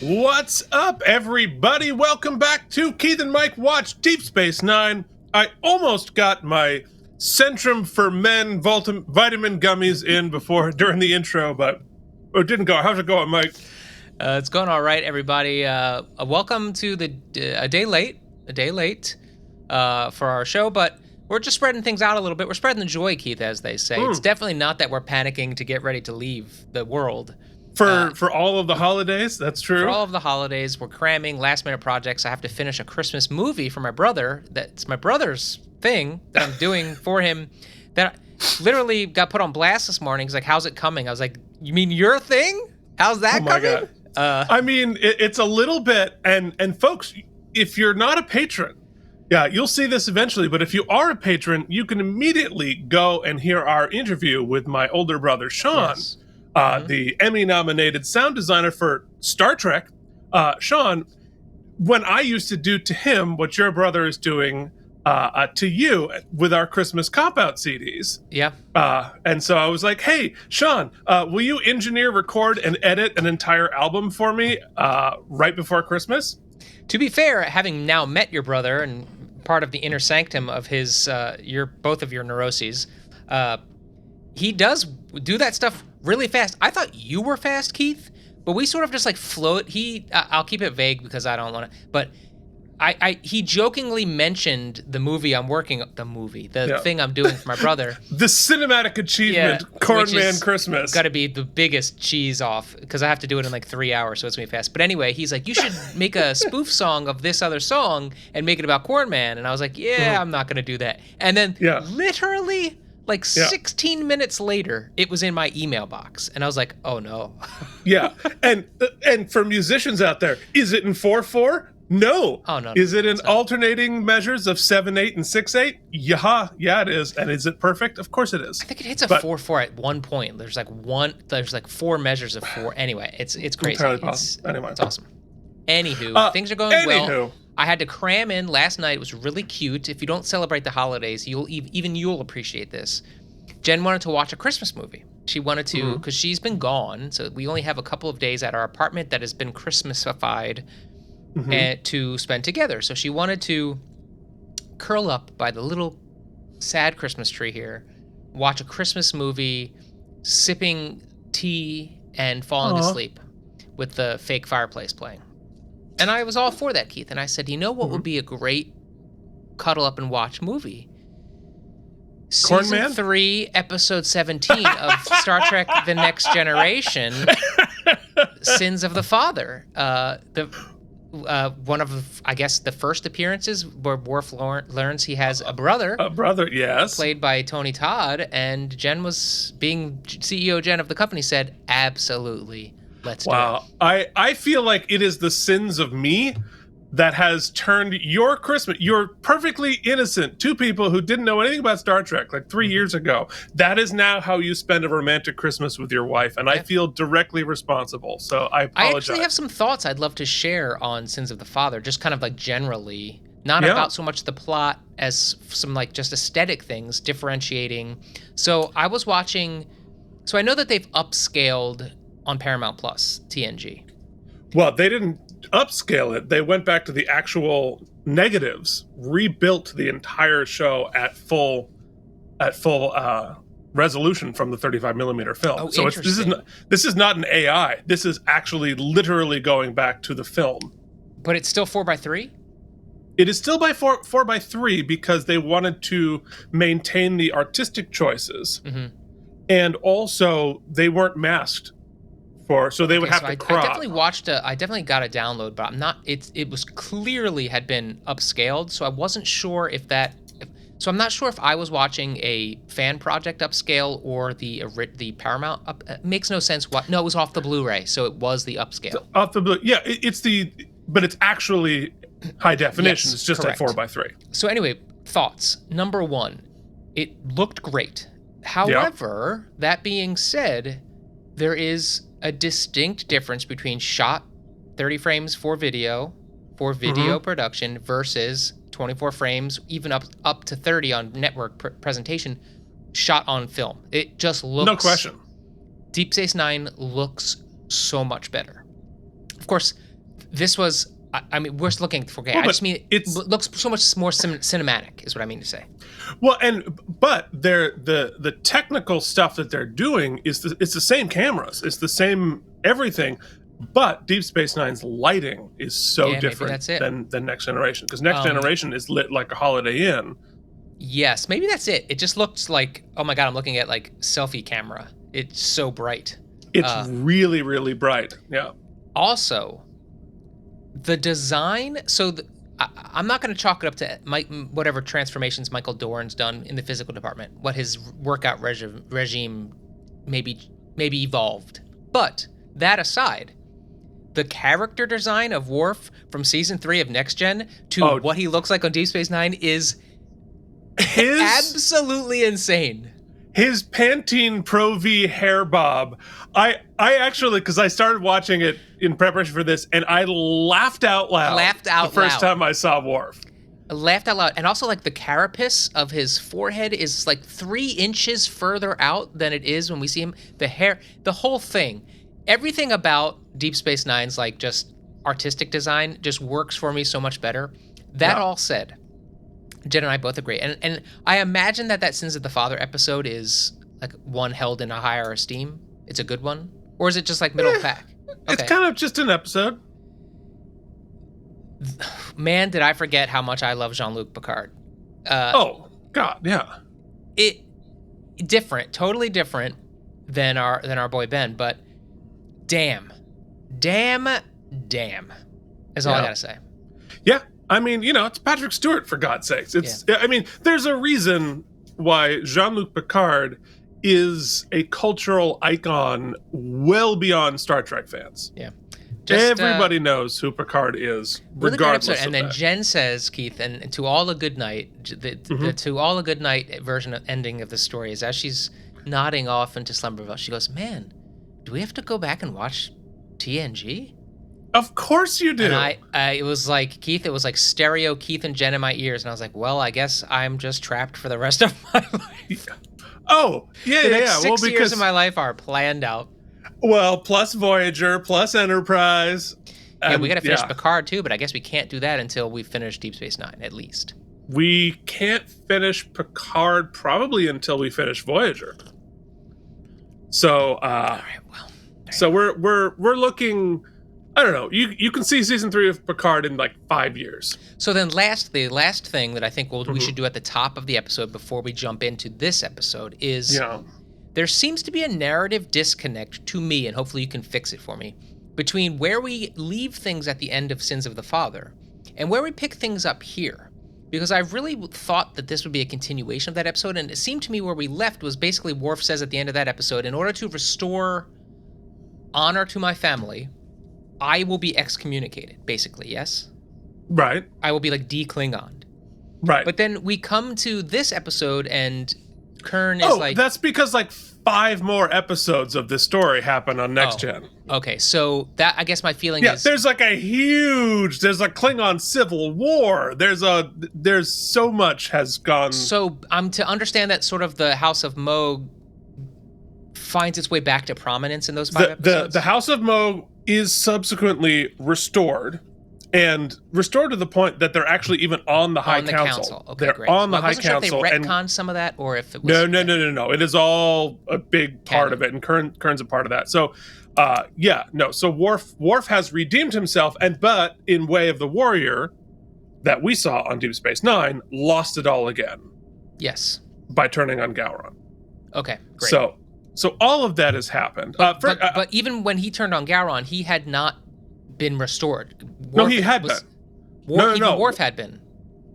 What's up, everybody? Welcome back to Keith and Mike Watch Deep Space Nine. I almost got my Centrum for Men vitamin gummies in during the intro, but it didn't go. How's it going, Mike? It's going all right, everybody. Welcome to a day late for our show, but we're just spreading things out a little bit. We're spreading the joy, Keith, as they say. It's definitely not that we're panicking to get ready to leave the world. For all of the holidays, that's true. For all of the holidays, we're cramming last-minute projects. I have to finish a Christmas movie for my brother. That's my brother's thing that I'm doing for him. That literally got put on blast this morning. He's like, "How's it coming?" I was like, "You mean your thing? How's that coming?" God. I mean, it's a little bit, and folks, if you're not a patron, yeah, you'll see this eventually, but if you are a patron, you can immediately go and hear our interview with my older brother, Sean, Yes. The Emmy-nominated sound designer for Star Trek. Sean, when I used to do to him what your brother is doing to you with our Christmas cop-out CDs. Yeah. And so I was like, hey, Sean, will you engineer, record, and edit an entire album for me right before Christmas? To be fair, having now met your brother and part of the inner sanctum of his, both of your neuroses, he does do that stuff really fast. I thought you were fast, Keith, but we sort of just like float. I'll keep it vague because I don't want to, but he jokingly mentioned the movie I'm working, thing I'm doing for my brother. The cinematic achievement, Kurn Man Christmas. Got to be the biggest cheese off because I have to do it in like 3 hours, so it's gonna be fast. But anyway, he's like, you should make a spoof song of this other song and make it about Kurn Man. And I was like, I'm not gonna do that. And then literally like 16 minutes later, it was in my email box, and I was like, oh no. Yeah, and for musicians out there, is it in 4/4? No. Oh, no. Is it in alternating measures of 7/8 and 6/8? Yeah, it is. And is it perfect? Of course it is. I think it hits a 4/4 at one point. There's like four measures of 4. Anyway, it's crazy. It's awesome. Anywho, things are going well. I had to cram in last night. It was really cute. If you don't celebrate the holidays, you'll appreciate this. Jen wanted to watch a Christmas movie. She wanted to because she's been gone, so we only have a couple of days at our apartment that has been Christmasified. And to spend together. So she wanted to curl up by the little sad Christmas tree here, watch a Christmas movie, sipping tea and falling asleep with the fake fireplace playing. And I was all for that, Keith. And I said, you know what would be a great cuddle up and watch movie? Season 3, episode 17 of Star Trek The Next Generation, Sins of the Father. One of, I guess, the first appearances where Worf learns he has a brother. A brother, yes. Played by Tony Todd. And Jen was, being CEO Jen of the company, said, absolutely, let's do it. I feel like it is the sins of me that has turned your Christmas, you're perfectly innocent, two people who didn't know anything about Star Trek like 3 years ago. That is now how you spend a romantic Christmas with your wife, and I feel directly responsible, so I apologize. I actually have some thoughts I'd love to share on Sins of the Father, just kind of like generally, not about so much the plot as some like just aesthetic things, differentiating. So I was watching, so I know that they've upscaled on Paramount Plus, TNG. Well, they didn't upscale it. They went back to the actual negatives, rebuilt the entire show at full resolution from the 35 millimeter film. Oh, so this is not an AI. This is actually literally going back to the film. But it's still 4:3? It is still by 4:3 because they wanted to maintain the artistic choices, and also they weren't masked. So they would have to crop. I definitely got a download, but I'm not. It was clearly had been upscaled, so I wasn't sure if that. So I'm not sure if I was watching a fan project upscale or the Paramount up. It makes no sense. No, it was off the Blu-ray, so it was the upscale. Off the Blu, yeah, but it's actually high definition. Yes, it's just correct. at 4:3. So anyway, thoughts. Number one, it looked great. However, that being said, there is a distinct difference between shot 30 frames for video production versus 24 frames, even up to 30 on network presentation, shot on film. It just looks... No question. Deep Space Nine looks so much better. Of course, this was. I mean, we're looking at 4K. I just mean it looks so much more cinematic, is what I mean to say. Well, but the technical stuff that they're doing it's the same cameras, it's the same everything, but Deep Space Nine's lighting is so different than Next Generation, because Next Generation is lit like a Holiday Inn. Yes, maybe that's it. It just looks like, oh my god, I'm looking at like selfie camera. It's so bright. It's really, really bright. Yeah. Also, the design, I'm not going to chalk it up to whatever transformations Michael Dorn's done in the physical department, what his workout regime maybe evolved. But that aside, the character design of Worf from season 3 of Next Gen to what he looks like on Deep Space Nine is absolutely insane. His Pantene Pro V hair bob. I actually, because I started watching it in preparation for this, and I laughed out loud. The first time I saw Worf. I laughed out loud. And also, like, the carapace of his forehead is like 3 inches further out than it is when we see him. The hair, the whole thing, everything about Deep Space Nine's like just artistic design just works for me so much better. That all said, Jen and I both agree. And I imagine that Sins of the Father episode is like one held in a higher esteem. It's a good one. Or is it just like middle pack? Okay. It's kind of just an episode. Man, did I forget how much I love Jean-Luc Picard. Oh, God, yeah. Different, totally different than our boy Ben, but damn is all I gotta say. Yeah. I mean, it's Patrick Stewart, for God's sakes. I mean, there's a reason why Jean-Luc Picard is a cultural icon well beyond Star Trek fans. Yeah. Everybody knows who Picard is, regardless of And then Jen says, Keith, and to all a good night, the to all a good night version of ending of the story is as she's nodding off into Slumberville, she goes, man, do we have to go back and watch TNG? Of course you do. And it was like, Keith, it was like stereo Keith and Jen in my ears. And I was like, well, I guess I'm just trapped for the rest of my life. Oh, yeah, the next 6 years of my life are planned out. Well, plus Voyager, plus Enterprise. Yeah, we got to finish Picard too, but I guess we can't do that until we finish Deep Space Nine, at least. We can't finish Picard probably until we finish Voyager. So, all right, well, so we're looking. I don't know. You can see season 3 of Picard in like 5 years. So then, the last thing that I think we should do at the top of the episode before we jump into this episode is there seems to be a narrative disconnect to me, and hopefully you can fix it for me, between where we leave things at the end of Sins of the Father and where we pick things up here. Because I really thought that this would be a continuation of that episode, and it seemed to me where we left was basically Worf says at the end of that episode, in order to restore honor to my family, I will be excommunicated, basically, yes? Right. I will be like de-Klingoned. Right. But then we come to this episode and Kurn is like... that's because like 5 more episodes of this story happen on Next Gen. Okay, so that, I guess my feeling is... there's like there's a Klingon civil war. There's so much has gone... So I'm to understand that sort of the House of Mogh finds its way back to prominence in those 5 episodes? The House of Mogh is subsequently restored, and restored to the point that they're actually even on the High Council. Okay, they're great. on the High Council. Sure if they retconned some of that, or if it was... No. It is all a big part of it, and Kurn's a part of that. So, So Worf has redeemed himself, but in Way of the Warrior, that we saw on Deep Space Nine, lost it all again. Yes. By turning on Gowron. Okay, great. So all of that has happened. But even when he turned on Gowron, he had not been restored. He had been. Worf had been.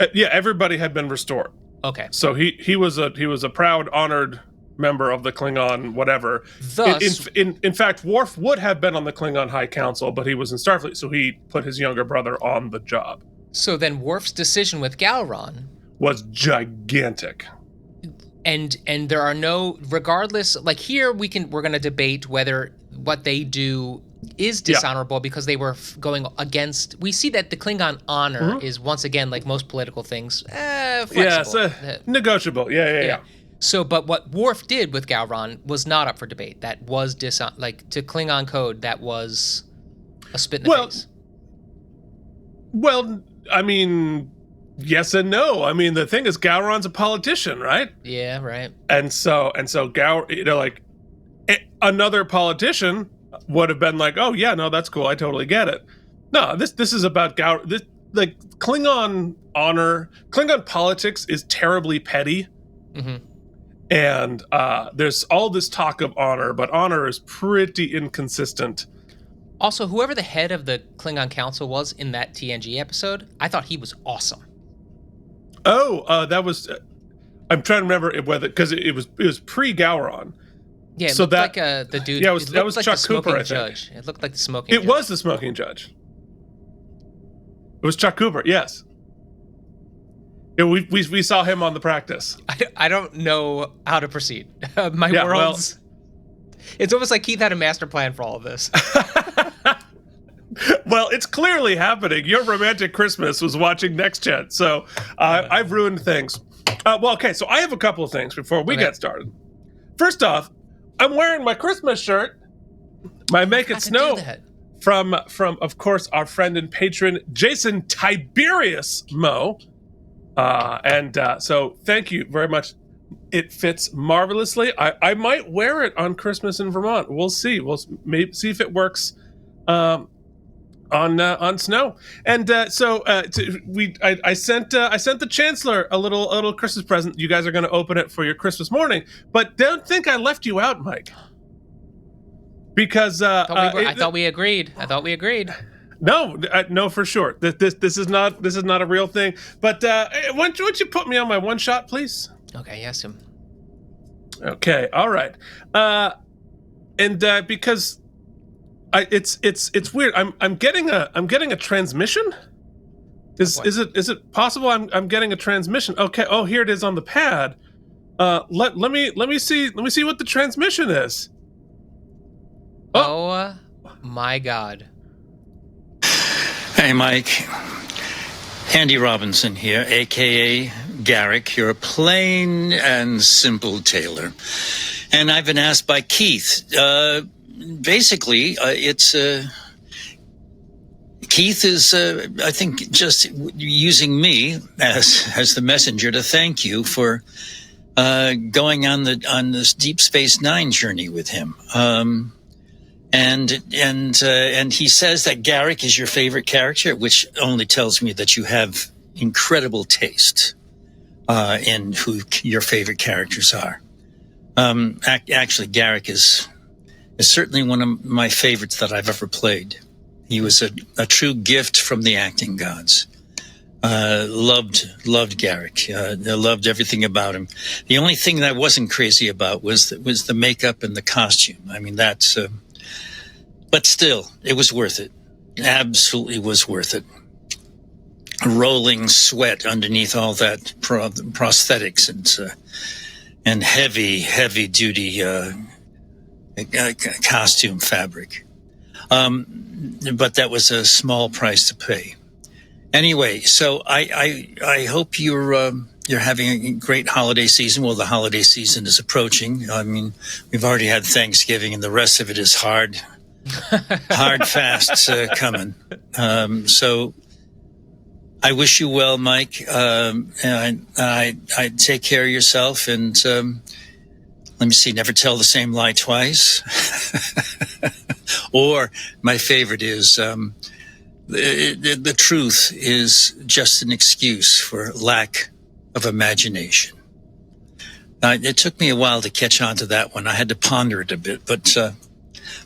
Everybody had been restored. Okay. So he was a proud, honored member of the Klingon whatever. Thus, in fact, Worf would have been on the Klingon High Council, but he was in Starfleet, so he put his younger brother on the job. So then Worf's decision with Gowron was gigantic. And there are no, regardless, like here we're going to debate whether what they do is dishonorable because they were going against, we see that the Klingon honor is once again, like most political things, flexible. Negotiable. Yeah. So, but what Worf did with Gowron was not up for debate. That was to Klingon code, that was a spit in the face. Well, I mean, yes and no. I mean, the thing is, Gowron's a politician, right? Yeah, right. And so like another politician would have been like, "Oh yeah, no, that's cool. I totally get it." No, this is about This, like, Klingon honor, Klingon politics is terribly petty. Mm-hmm. And there's all this talk of honor, but honor is pretty inconsistent. Also, whoever the head of the Klingon Council was in that TNG episode, I thought he was awesome. Oh, that was. I'm trying to remember whether, because it was pre-Gowron. Yeah, it looked like the dude. Yeah, that was like Chuck the Cooper, I think. Judge. It looked like the smoking judge. It was the smoking judge. It was Chuck Cooper, yes. Yeah, we saw him on the practice. I don't know how to proceed. World's... It's almost like Keith had a master plan for all of this. Well, it's clearly happening. Your romantic Christmas was watching Next Gen, so I've ruined things. Okay, so I have a couple of things before we get started. First off, I'm wearing my Christmas shirt, my Make It Snow, from of course our friend and patron Jason Tiberius Mogh. So thank you very much. It fits marvelously. I might wear it on Christmas in Vermont. We'll see. We'll maybe see if it works on snow. And I sent the Chancellor a little Christmas present. You guys are going to open it for your Christmas morning, but don't think I left you out, Mike. Because I thought we agreed. No, for sure. This is not a real thing. But why don't you put me on my one shot, please? Okay, yes, him. Okay, all right. Because it's weird. I'm getting a transmission. Is it possible I'm getting a transmission? Okay. Oh, here it is on the pad. Let me see what the transmission is. Oh my God. Hey, Mike. Andy Robinson here, a.k.a. Garrick, your plain and simple tailor. And I've been asked by Keith. Basically, Keith is, I think, just using me as the messenger to thank you for going on this Deep Space Nine journey with him. And he says that Garrick is your favorite character, which only tells me that you have incredible taste in who your favorite characters are. Actually, Garrick is certainly one of my favorites that I've ever played. He was a true gift from the acting gods. Loved Garrick. I loved everything about him. The only thing that I wasn't crazy about was the makeup and the costume. I mean, that's. But still, it was worth it. Absolutely was worth it. Rolling sweat underneath all that prosthetics and heavy duty costume fabric. But that was a small price to pay. Anyway, so I hope you're having a great holiday season. Well, the holiday season is approaching. I mean, we've already had Thanksgiving, and the rest of it is hard fasts coming. So I wish you well, Mike. And I take care of yourself, and let me see, never tell the same lie twice. Or my favorite is the truth is just an excuse for lack of imagination. It took me a while to catch on to that one. I had to ponder it a bit, but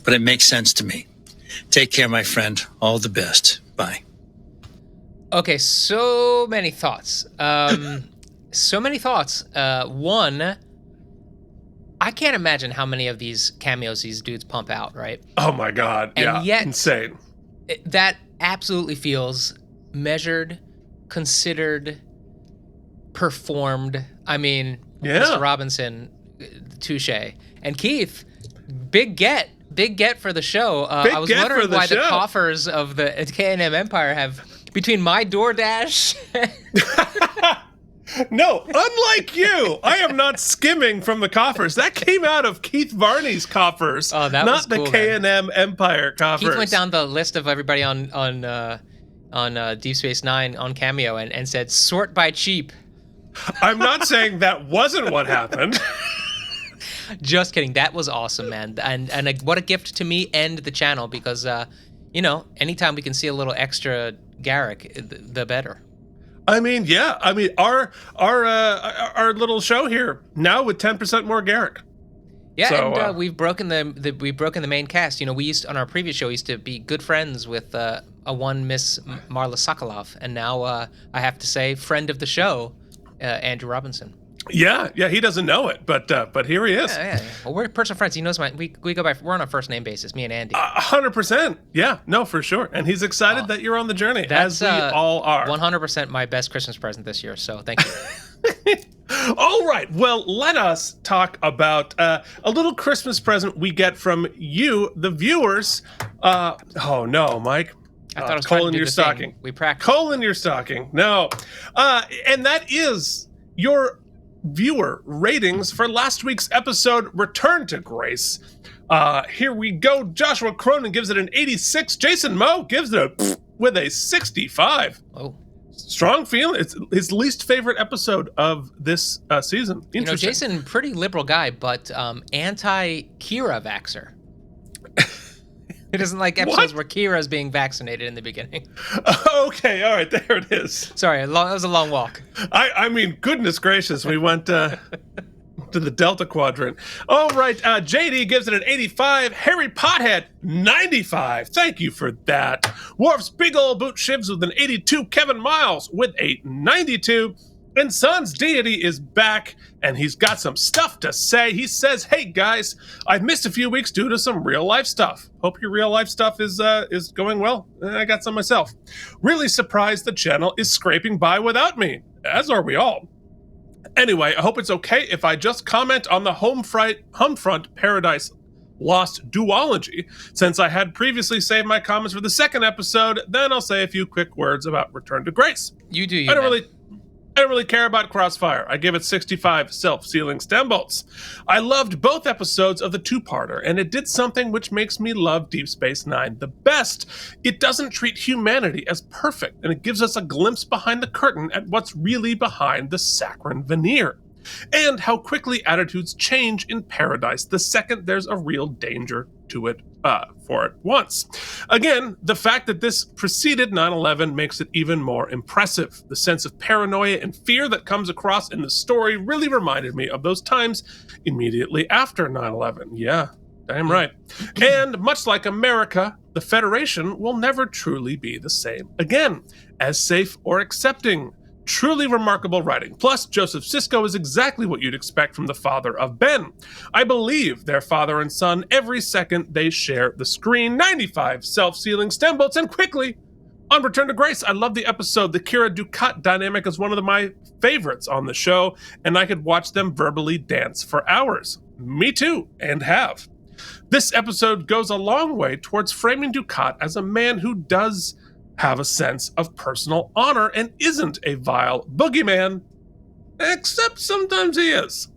it makes sense to me. Take care, my friend. All the best. Bye. Okay, so many thoughts. One, I can't imagine how many of these cameos these dudes pump out, right? Oh my God, and yet, insane. That absolutely feels measured, considered, performed. I mean, Mr. Robinson, touche. And Keith, big get for the show. I was wondering why the coffers of the K&M Empire have, between my DoorDash. No, unlike you, I am not skimming from the coffers. That came out of Keith Varney's coffers, not the K&M Empire coffers. Keith went down the list of everybody on on Deep Space Nine on Cameo and said, "Sort by cheap." I'm not saying that wasn't what happened. Just kidding. That was awesome, man. And what a gift to me and the channel, because anytime we can see a little extra Garrick, the better. I mean, yeah. I mean, our little show here now with 10% more Garrick. Yeah, so, and we've broken the main cast. We used on our previous show to be good friends with a one Miss Marla Sokolov, and now I have to say, friend of the show, Andrew Robinson. Yeah, he doesn't know it, but here he is. Yeah. Well, we're personal friends. He knows we go by. We're on a first name basis, me and Andy. 100%. Yeah, no, for sure. And he's excited that you're on the journey, as we all are. 100% my best Christmas present this year. So thank you. All right. Well, let us talk about a little Christmas present we get from you, the viewers. Oh no, Mike. I thought it was coal in your stocking. We practiced. Coal in your stocking. No, and that is your viewer ratings for last week's episode, Return to Grace. Here we go. Joshua Cronin gives it an 86. Jason Mogh gives it with a 65. Oh. Strong feeling. It's his least favorite episode of this season. Interesting. Jason, pretty liberal guy, but anti-Kira vaxxer. He doesn't like episodes where Kira's being vaccinated in the beginning. Okay, all right, there it is. Sorry, that was a long walk. I mean, goodness gracious, we went to the Delta Quadrant. All right, JD gives it an 85. Harry Pothead, 95. Thank you for that. Worf's big old boot shivs with an 82. Kevin Miles with a 92. And Son's deity is back, and he's got some stuff to say. He says, "Hey guys, I've missed a few weeks due to some real life stuff. Hope your real life stuff is going well. I got some myself. Really surprised the channel is scraping by without me, as are we all. Anyway, I hope it's okay if I just comment on the Homefront Paradise Lost duology, since I had previously saved my comments for the second episode. Then I'll say a few quick words about Return to Grace. You do. I don't really care about Crossfire. I give it 65 self-sealing stem bolts. I loved both episodes of the two-parter, and it did something which makes me love Deep Space Nine the best. It doesn't treat humanity as perfect, and it gives us a glimpse behind the curtain at what's really behind the saccharine veneer, and how quickly attitudes change in Paradise the second there's a real danger to it for it once. Again, the fact that this preceded 9/11 makes it even more impressive. The sense of paranoia and fear that comes across in the story really reminded me of those times immediately after 9/11. Yeah, damn right. And much like America, the Federation will never truly be the same again, as safe or accepting. Truly remarkable writing. Plus, Joseph Sisko is exactly what you'd expect from the father of Ben. I believe they're father and son every second they share the screen. 95 self-sealing stem bolts, and quickly, on Return to Grace, I love the episode. The Kira Dukat dynamic is one of my favorites on the show, and I could watch them verbally dance for hours. Me too, and have. This episode goes a long way towards framing Dukat as a man who does have a sense of personal honor and isn't a vile boogeyman, except sometimes he is.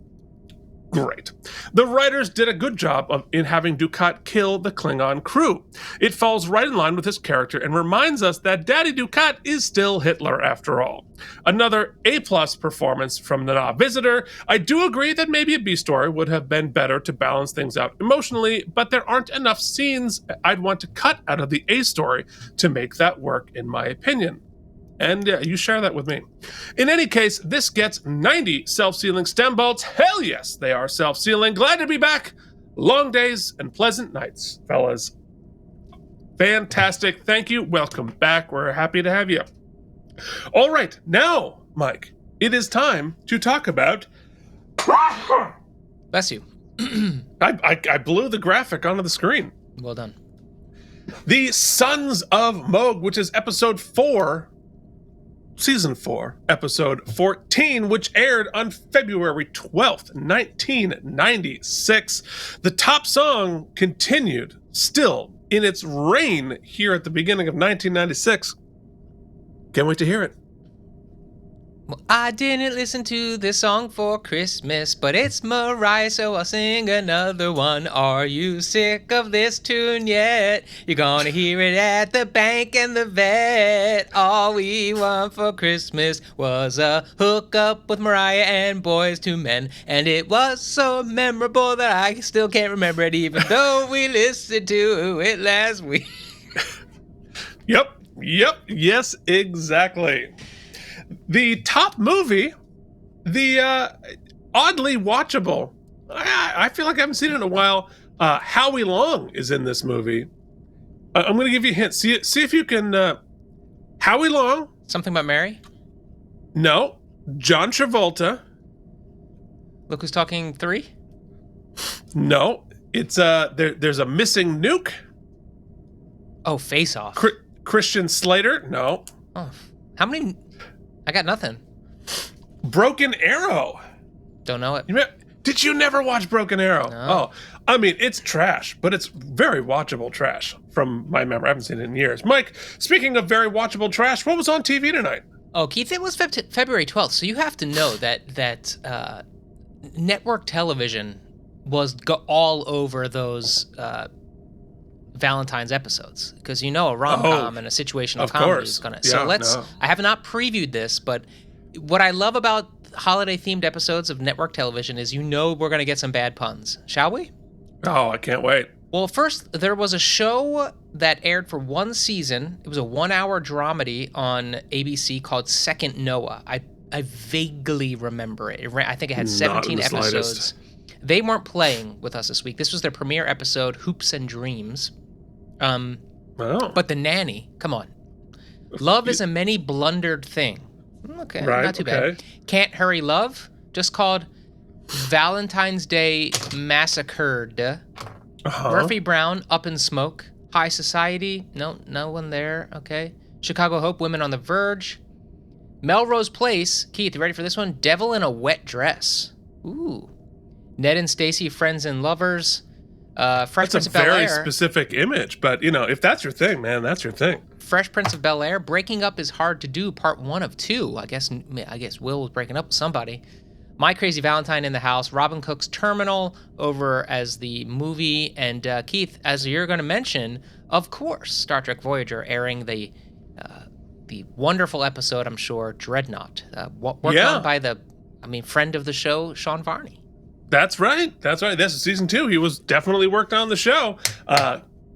Great. The writers did a good job in having Dukat kill the Klingon crew. It falls right in line with his character and reminds us that Daddy Dukat is still Hitler after all. Another A-plus performance from the Na Visitor. I do agree that maybe a B story would have been better to balance things out emotionally, but there aren't enough scenes I'd want to cut out of the A story to make that work, in my opinion. And you share that with me. In any case, this gets 90 self-sealing stem bolts. Hell yes, they are self-sealing. Glad to be back. Long days and pleasant nights, fellas. Fantastic. Thank you. Welcome back. We're happy to have you. All right. Now, Mike, it is time to talk about... Bless you. I blew the graphic onto the screen. Well done. The Sons of Mogh, which is episode 4... Season 4, episode 14, which aired on February 12th, 1996. The top song continued still in its reign here at the beginning of 1996. Can't wait to hear it. Well, I didn't listen to this song for Christmas, but it's Mariah, so I'll sing another one. Are you sick of this tune yet? You're gonna hear it at the bank and the vet. All we want for Christmas was a hookup with Mariah and Boys to Men. And it was so memorable that I still can't remember it, even though we listened to it last week. Yep. Yes, exactly. The top movie, the oddly watchable, I feel like I haven't seen it in a while. Howie Long is in this movie. I'm going to give you a hint. See if you can. Howie Long. Something About Mary? No. John Travolta. Look Who's Talking 3? No. It's there's a missing nuke. Oh, Face Off. Christian Slater. No. Oh, how many? I got nothing. Broken Arrow. Don't know it. Did you never watch Broken Arrow? No. Oh, I mean, it's trash, but it's very watchable trash from my memory. I haven't seen it in years. Mike, speaking of very watchable trash, what was on TV tonight? Oh, Keith, it was February 12th, so you have to know that network television was all over those Valentine's episodes, because a rom-com and a situational comedy is gonna. So I have not previewed this, but what I love about holiday-themed episodes of network television is we're gonna get some bad puns. Shall we? Oh, I can't wait. Well, first there was a show that aired for one season. It was a 1-hour dramedy on ABC called Second Noah. I vaguely remember it. I think it had 17 episodes. They weren't playing with us this week. This was their premiere episode, Hoops and Dreams. But The Nanny, come on. Love is a many blundered thing. Okay, right, not too bad. Can't Hurry Love, just called Valentine's Day Massacred. Murphy Brown, Up in Smoke. High Society, no one there, okay. Chicago Hope, Women on the Verge. Melrose Place, Keith, you ready for this one? Devil in a Wet Dress. Ooh. Ned and Stacy, Friends and Lovers. Fresh Prince of Bel-Air. That's a very specific image, but if that's your thing, man, that's your thing. Fresh Prince of Bel-Air, Breaking Up is Hard to Do, Part 1 of 2. I guess Will was breaking up with somebody. My Crazy Valentine in the House, Robin Cook's Terminal over as the movie, and Keith, as you're going to mention, of course, Star Trek Voyager airing the wonderful episode, I'm sure, Dreadnought, worked on by friend of the show, Sean Varney. That's right. This is season 2. He was definitely worked on the show.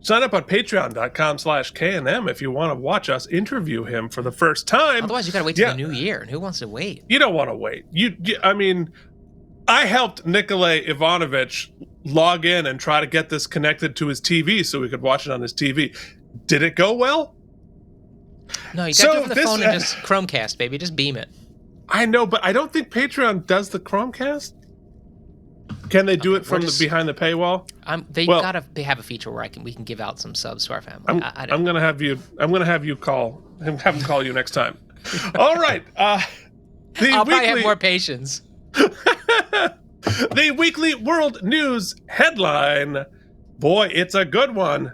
Sign up on patreon.com/KNM if you want to watch us interview him for the first time. Otherwise, you got to wait till the new year, and who wants to wait? You don't want to wait. I helped Nikolay Ivanovich log in and try to get this connected to his TV so we could watch it on his TV. Did it go well? No, you got to do it for the phone and just Chromecast, baby. Just beam it. I know, but I don't think Patreon does the Chromecast. Can they do it from behind the paywall? They gotta have a feature where we can give out some subs to our family. I'm gonna have you call him. Have him call you next time. All right. I'll probably have more patience. The weekly world news headline. Boy, it's a good one.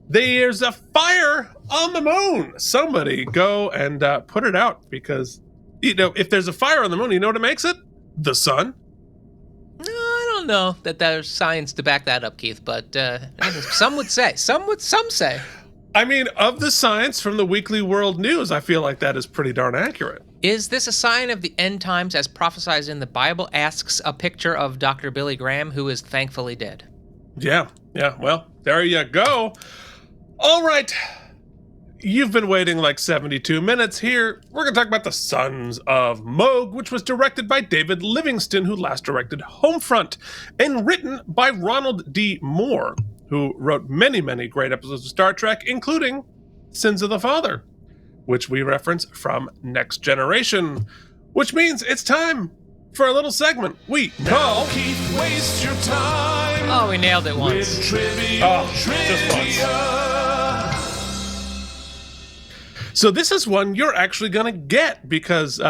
There's a fire on the moon. Somebody go and put it out, because if there's a fire on the moon, you know what it makes it? The sun. No, I don't know that there's science to back that up, Keith, but some say. Of the science from the weekly world news, I feel like that is pretty darn accurate. Is this a sign of the end times as prophesied in the Bible? Asks a picture of Dr. Billy Graham, who is thankfully dead. Yeah, well, there you go. All right. You've been waiting like 72 minutes here. We're going to talk about The Sons of Mogh, which was directed by David Livingston, who last directed Homefront, and written by Ronald D. Moore, who wrote many, many great episodes of Star Trek, including Sins of the Father, which we reference from Next Generation, which means it's time for a little segment we call Keith, waste your time. Oh, we nailed it once. Just once. So this is one you're actually going to get, because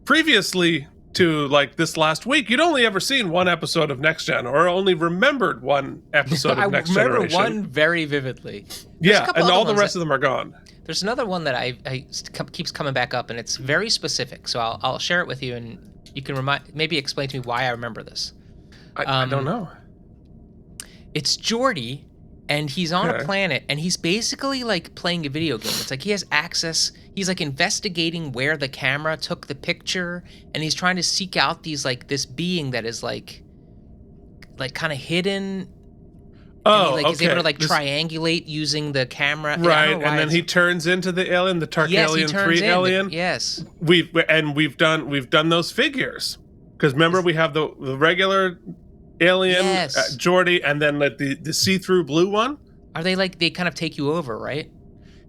previously to like this last week, you'd only ever seen one episode of Next Gen, or only remembered one episode of Next Generation. I remember one very vividly. Yeah, and all the rest of them are gone. There's another one that I keeps coming back up, and it's very specific. So I'll share it with you, and you can maybe explain to me why I remember this. I don't know. It's Geordi, and he's on a planet, and he's basically like playing a video game. It's like he has access. He's like investigating where the camera took the picture, and he's trying to seek out this being that is like kind of hidden. Oh, and he's able to triangulate using the camera. Right, and then he turns into the alien, the Tarkalian 3 alien. Yes. We've done those figures. Because remember, we have the regular alien, Geordi, and then the see-through blue one. Are they they kind of take you over, right?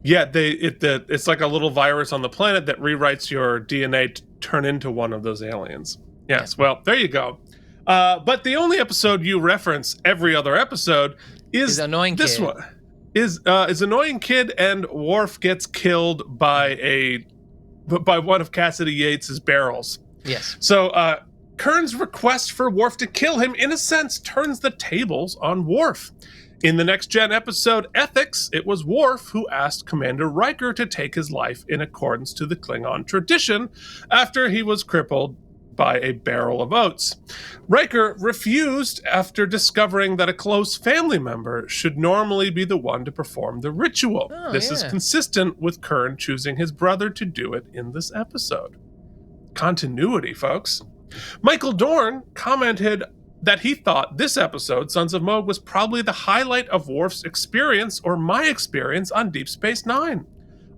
Yeah, it's like a little virus on the planet that rewrites your DNA to turn into one of those aliens. Yes, well, there you go. But the only episode you reference every other episode is Annoying this Kid. one. Is Annoying Kid, and Worf gets killed by one of Cassidy Yates's barrels. Yes. So Kurn's request for Worf to kill him, in a sense, turns the tables on Worf. In the Next Gen episode Ethics, it was Worf who asked Commander Riker to take his life in accordance to the Klingon tradition after he was crippled by a barrel of oats. Riker refused after discovering that a close family member should normally be the one to perform the ritual. This is consistent with Kurn choosing his brother to do it in this episode. Continuity, folks. Michael Dorn commented that he thought this episode, Sons of Mogh, was probably the highlight of Worf's experience, or my experience, on Deep Space Nine.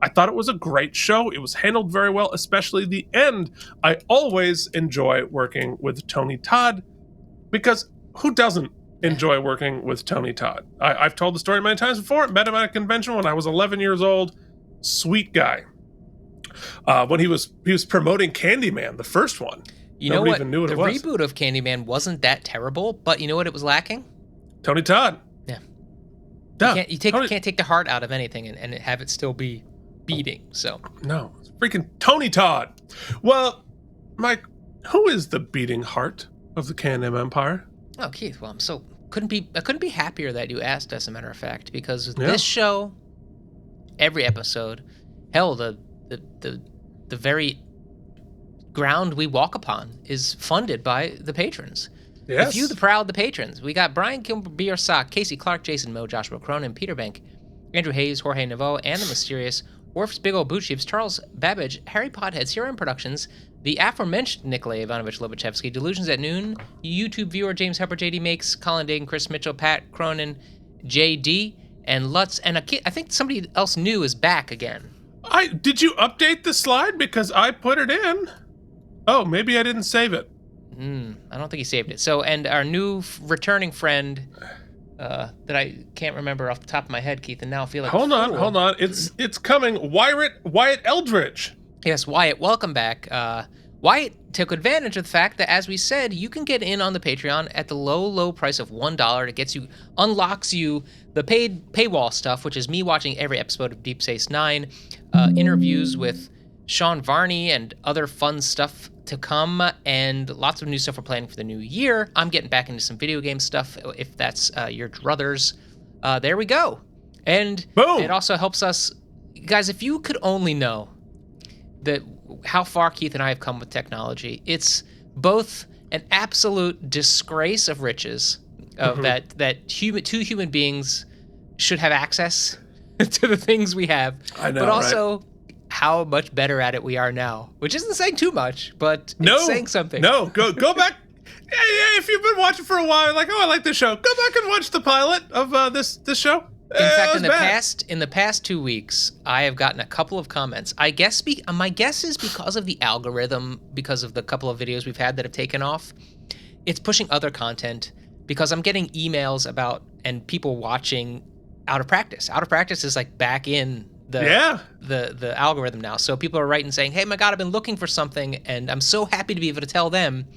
I thought it was a great show. It was handled very well, especially the end. I always enjoy working with Tony Todd, because who doesn't enjoy working with Tony Todd? I've told the story many times before. Met him at a convention when I was 11 years old. Sweet guy. When he was promoting Candyman, the first one. Nobody even knew what it was. The reboot of Candyman wasn't that terrible, but you know what it was lacking? Tony Todd. Yeah. Duh. You can't take the heart out of anything and have it still be beating. So no, it's freaking Tony Todd. Well, Mike, who is the beating heart of the Can-Am Empire? Oh, Keith. Well, I couldn't be happier that you asked. As a matter of fact, because this show, every episode, hell, the very ground we walk upon is funded by the patrons. Yes. The few, the proud, the patrons. We got Brian Gilbert, B.R. Sock, Casey Clark, Jason Moe, Joshua Cronin, Peter Bank, Andrew Hayes, Jorge Naveau, and the mysterious Worf's Big Ol' Boot Chiefs, Charles Babbage, Harry Pothead, CRM Productions, the aforementioned Nikolay Ivanovich Lobachevsky, Delusions at Noon, YouTube viewer James Hepper, JD Makes, Colin Dagan, Chris Mitchell, Pat Cronin, JD, and Lutz, and I think somebody else new is back again. Did you update the slide? Because I put it in. Oh, maybe I didn't save it. I don't think he saved it. So, and our new returning friend that I can't remember off the top of my head, Keith, and now I feel like hold on. It's coming. Wyatt Eldridge. Yes, Wyatt, welcome back. Wyatt took advantage of the fact that, as we said, you can get in on the Patreon at the low price of $1. It unlocks you the paywall stuff, which is me watching every episode of Deep Space Nine, interviews with Sean Varney and other fun stuff to come, and lots of new stuff we're planning for the new year. I'm getting back into some video game stuff, if that's your druthers. There we go. And boom. It also helps us, guys, if you could only know how far Keith and I have come with technology. It's both an absolute disgrace of riches that two human beings should have access to the things we have. I know, but also how much better at it we are now, which isn't saying too much, but it's saying something. No, go back. Yeah, if you've been watching for a while, like, I like this show, go back and watch the pilot of this show. In fact, in the past 2 weeks, I have gotten a couple of comments. I guess my guess is because of the algorithm, because of the couple of videos we've had that have taken off, it's pushing other content, because I'm getting emails about and people watching Out of Practice. Out of Practice is like back in the algorithm now. So people are writing saying, "Hey, my God, I've been looking for something, and I'm so happy to be able to tell them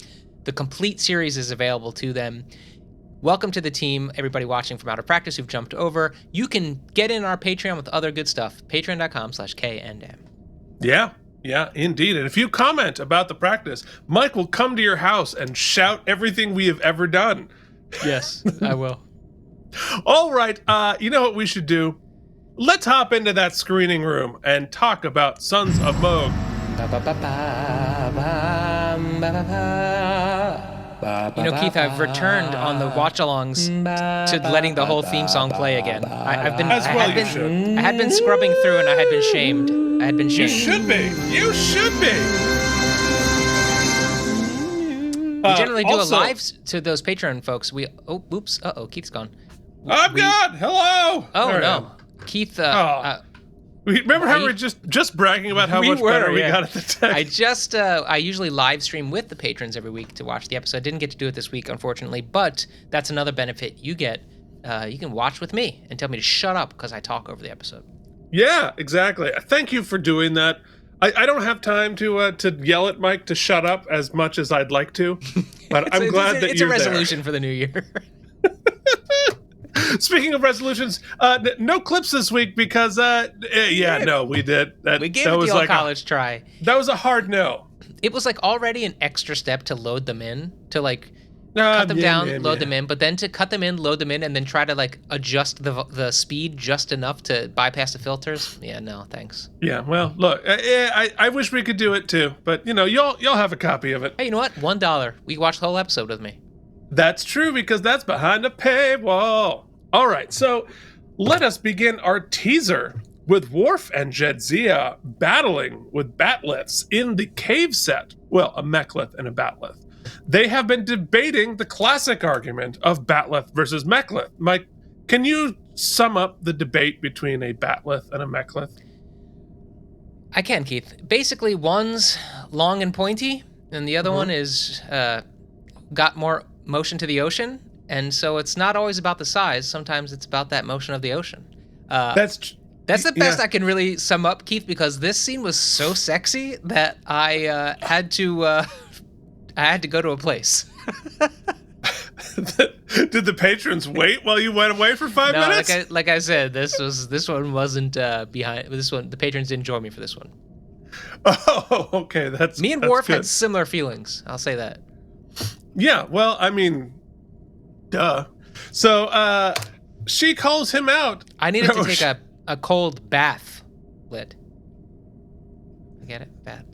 the complete series is available to them." Welcome to the team, everybody watching from Out of Practice who've jumped over. You can get in our Patreon with other good stuff. Patreon.com/KNM. Yeah. Yeah, indeed. And if you comment about the practice, Mike will come to your house and shout everything we have ever done. Yes, I will. All right. You know what we should do? Let's hop into that screening room and talk about Sons of Mogh. You know, Keith, I've returned on the watch-alongs to letting the whole theme song play again. I had been scrubbing through, and I had been shamed. You should be. You should be. We generally do a live to those Patreon folks. Keith's gone. I'm gone. Hello. Oh no, Keith. Remember how we were just bragging about how much better we got at the tech? I usually live stream with the patrons every week to watch the episode. Didn't get to do it this week, unfortunately, but that's another benefit you get. You can watch with me and tell me to shut up because I talk over the episode. Yeah, exactly. Thank you for doing that. I don't have time to yell at Mike to shut up as much as I'd like to, but I'm glad that you're there. It's a resolution for the new year. Speaking of resolutions, no clips this week because, no, we did. We gave it the old college try. That was a hard no. It was like already an extra step to load them in, to like cut them down, load them in, but then to cut them in, load them in, and then try to like adjust the speed just enough to bypass the filters. Yeah, no, thanks. Yeah, well, look, I wish we could do it too, but you know, y'all have a copy of it. Hey, you know what? $1. We watched the whole episode with me. That's true, because that's behind a paywall. All right, so let us begin our teaser with Worf and Jadzia battling with batliths in the cave set. Well, a mechlith and a batlith. They have been debating the classic argument of batlith versus mechlith. Mike, can you sum up the debate between a batlith and a mechlith? I can, Keith. Basically, one's long and pointy, and the other one is got more motion to the ocean, and so it's not always about the size. Sometimes it's about that motion of the ocean. That's the best I can really sum up, Keith, because this scene was so sexy that I had to go to a place. Did the patrons wait while you went away for 5 minutes? No, like I said, this one wasn't behind. This one, the patrons didn't join me for this one. Oh, okay, me and Worf had similar feelings. I'll say that. Yeah, well, I mean, duh. So, she calls him out. I needed to take a cold bath, Lit. I get it? Bath.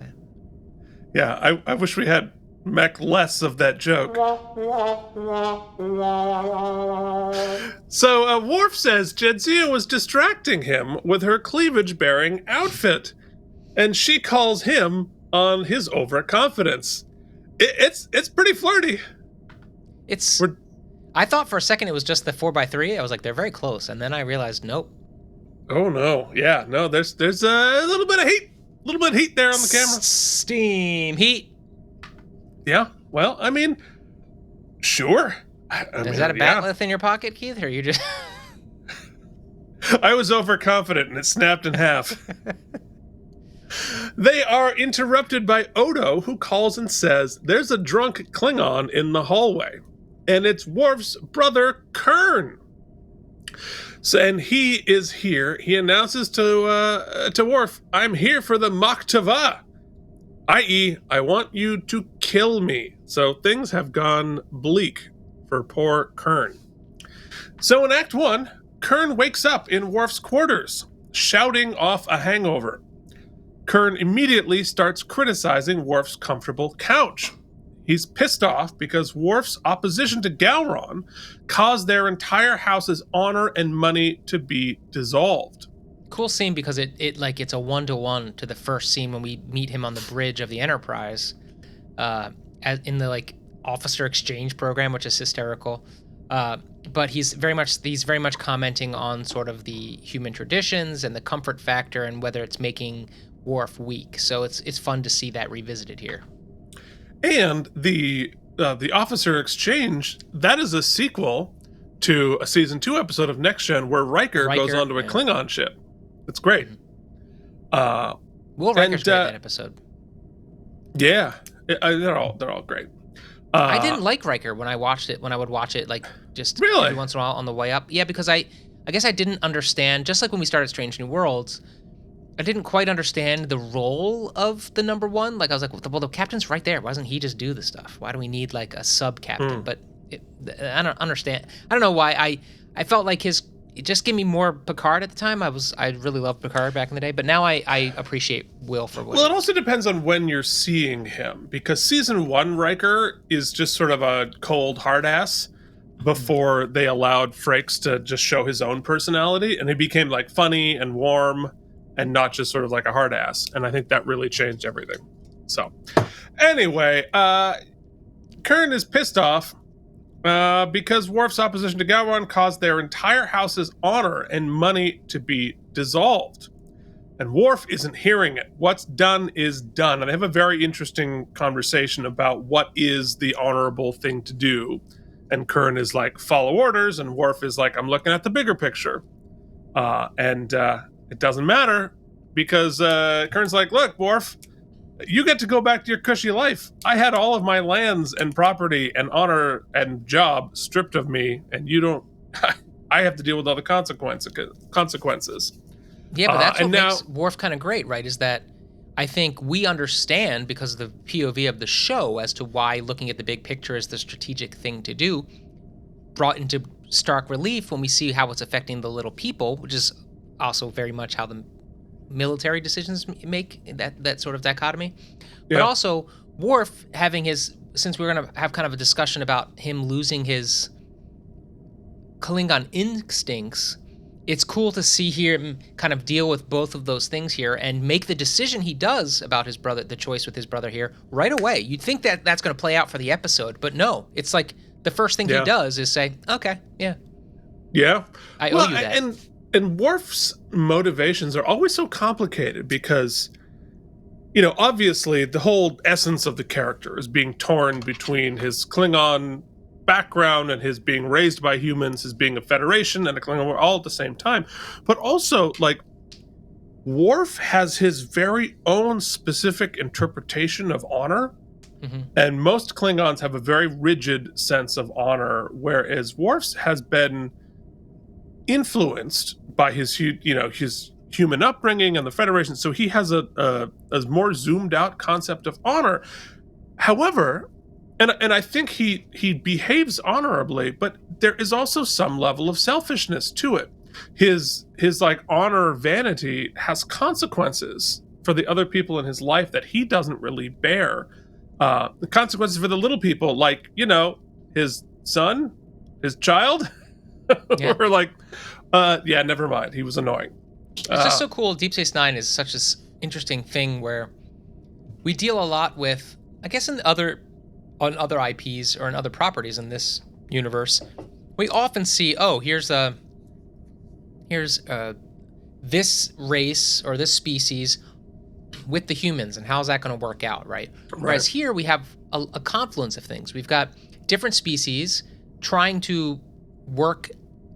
Yeah, I wish we had Mech less of that joke. So, Worf says Jadzia was distracting him with her cleavage-bearing outfit, and she calls him on his overconfidence. It's pretty flirty. I thought for a second it was just the 4x3. I was like, they're very close, and then I realized, nope. Oh no, yeah, no. There's a little bit of heat there on the camera. Steam heat. Yeah. Well, I mean, sure. Is that a batlith in your pocket, Keith, or are you just? I was overconfident and it snapped in half. They are interrupted by Odo, who calls and says there's a drunk Klingon in the hallway, and it's Worf's brother Kurn. So, and he is here. He announces to Worf, "I'm here for the Maktava, i.e., I want you to kill me." So things have gone bleak for poor Kurn. So in Act 1, Kurn wakes up in Worf's quarters, shouting off a hangover. Kurn immediately starts criticizing Worf's comfortable couch. He's pissed off because Worf's opposition to Gowron caused their entire house's honor and money to be dissolved. Cool scene because it's a one-to-one to the first scene when we meet him on the bridge of the Enterprise, in the officer exchange program, which is hysterical. But he's very much commenting on sort of the human traditions and the comfort factor and whether it's making Worf weak. So it's fun to see that revisited here. And the officer exchange, that is a sequel to a season 2 episode of Next Gen where Riker goes onto a Klingon ship. It's great. Will Riker's great in that episode. Yeah, they're all great. I didn't like Riker when I watched it. When I would watch it, every once in a while on the way up. Yeah, because I guess I didn't understand. Just like when we started Strange New Worlds, I didn't quite understand the role of the number one. Like I was like, well, the captain's right there. Why doesn't he just do the stuff? Why do we need like a sub captain? But I don't understand. I don't know why. I felt like just give me more Picard at the time. I really loved Picard back in the day, but now I appreciate Will for what. Well, it also depends on when you're seeing him, because season 1 Riker is just sort of a cold hard ass before they allowed Frakes to just show his own personality, and he became like funny and warm and not just sort of like a hard ass. And I think that really changed everything. So anyway, Kurn is pissed off because Worf's opposition to Gowron caused their entire house's honor and money to be dissolved. And Worf isn't hearing it. What's done is done. And they have a very interesting conversation about what is the honorable thing to do. And Kurn is like, follow orders. And Worf is like, I'm looking at the bigger picture. And it doesn't matter, because Kurn's like, look, Worf, you get to go back to your cushy life. I had all of my lands and property and honor and job stripped of me, and you don't. I have to deal with all the consequences. Yeah, but that's what makes Worf kind of great, right? Is that I think we understand, because of the POV of the show, as to why looking at the big picture is the strategic thing to do, brought into stark relief when we see how it's affecting the little people, which is also very much how the military decisions make that sort of dichotomy. But also Worf having since we're going to have kind of a discussion about him losing his Klingon instincts, it's cool to see him kind of deal with both of those things here and make the decision he does about his brother, the choice with his brother here, right away. You'd think that that's going to play out for the episode, but no. It's like the first thing he does is say, okay, yeah, I owe you that. And Worf's motivations are always so complicated because, obviously the whole essence of the character is being torn between his Klingon background and his being raised by humans, his being a Federation and a Klingon, all at the same time. But also, like, Worf has his very own specific interpretation of honor. Mm-hmm. And most Klingons have a very rigid sense of honor, whereas Worf's has been influenced by his human upbringing and the Federation, so he has a more zoomed out concept of honor. However, and I think he behaves honorably, but there is also some level of selfishness to it. His like honor vanity has consequences for the other people in his life that he doesn't really bear. The consequences for the little people, like his son, his child. Or like, never mind. He was annoying. It's just so cool. Deep Space Nine is such an interesting thing where we deal a lot with, I guess, on other IPs or in other properties in this universe, we often see, here's this race or this species with the humans, and how's that going to work out, right? Whereas here we have a confluence of things. We've got different species trying to work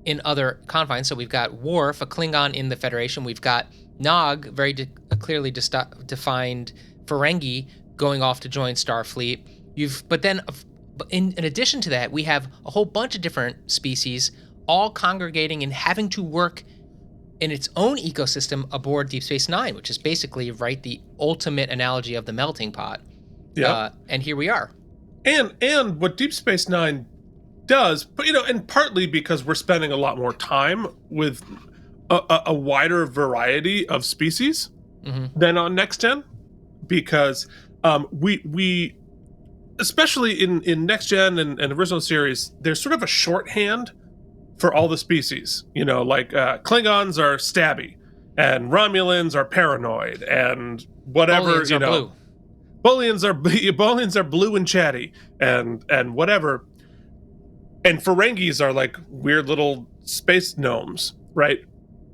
in other confines. So we've got Worf, a Klingon in the Federation. We've got Mogh, very clearly defined Ferengi, going off to join Starfleet. But then in addition to that, we have a whole bunch of different species all congregating and having to work in its own ecosystem aboard Deep Space Nine, which is basically, the ultimate analogy of the melting pot. Yeah. And here we are. And what Deep Space Nine does, but and partly because we're spending a lot more time with a wider variety of species than on Next Gen, because we especially in Next Gen and original series, there's sort of a shorthand for all the species. Like Klingons are stabby, and Romulans are paranoid, and whatever. Bolians are blue and chatty, and whatever. And Ferengis are like weird little space gnomes, right?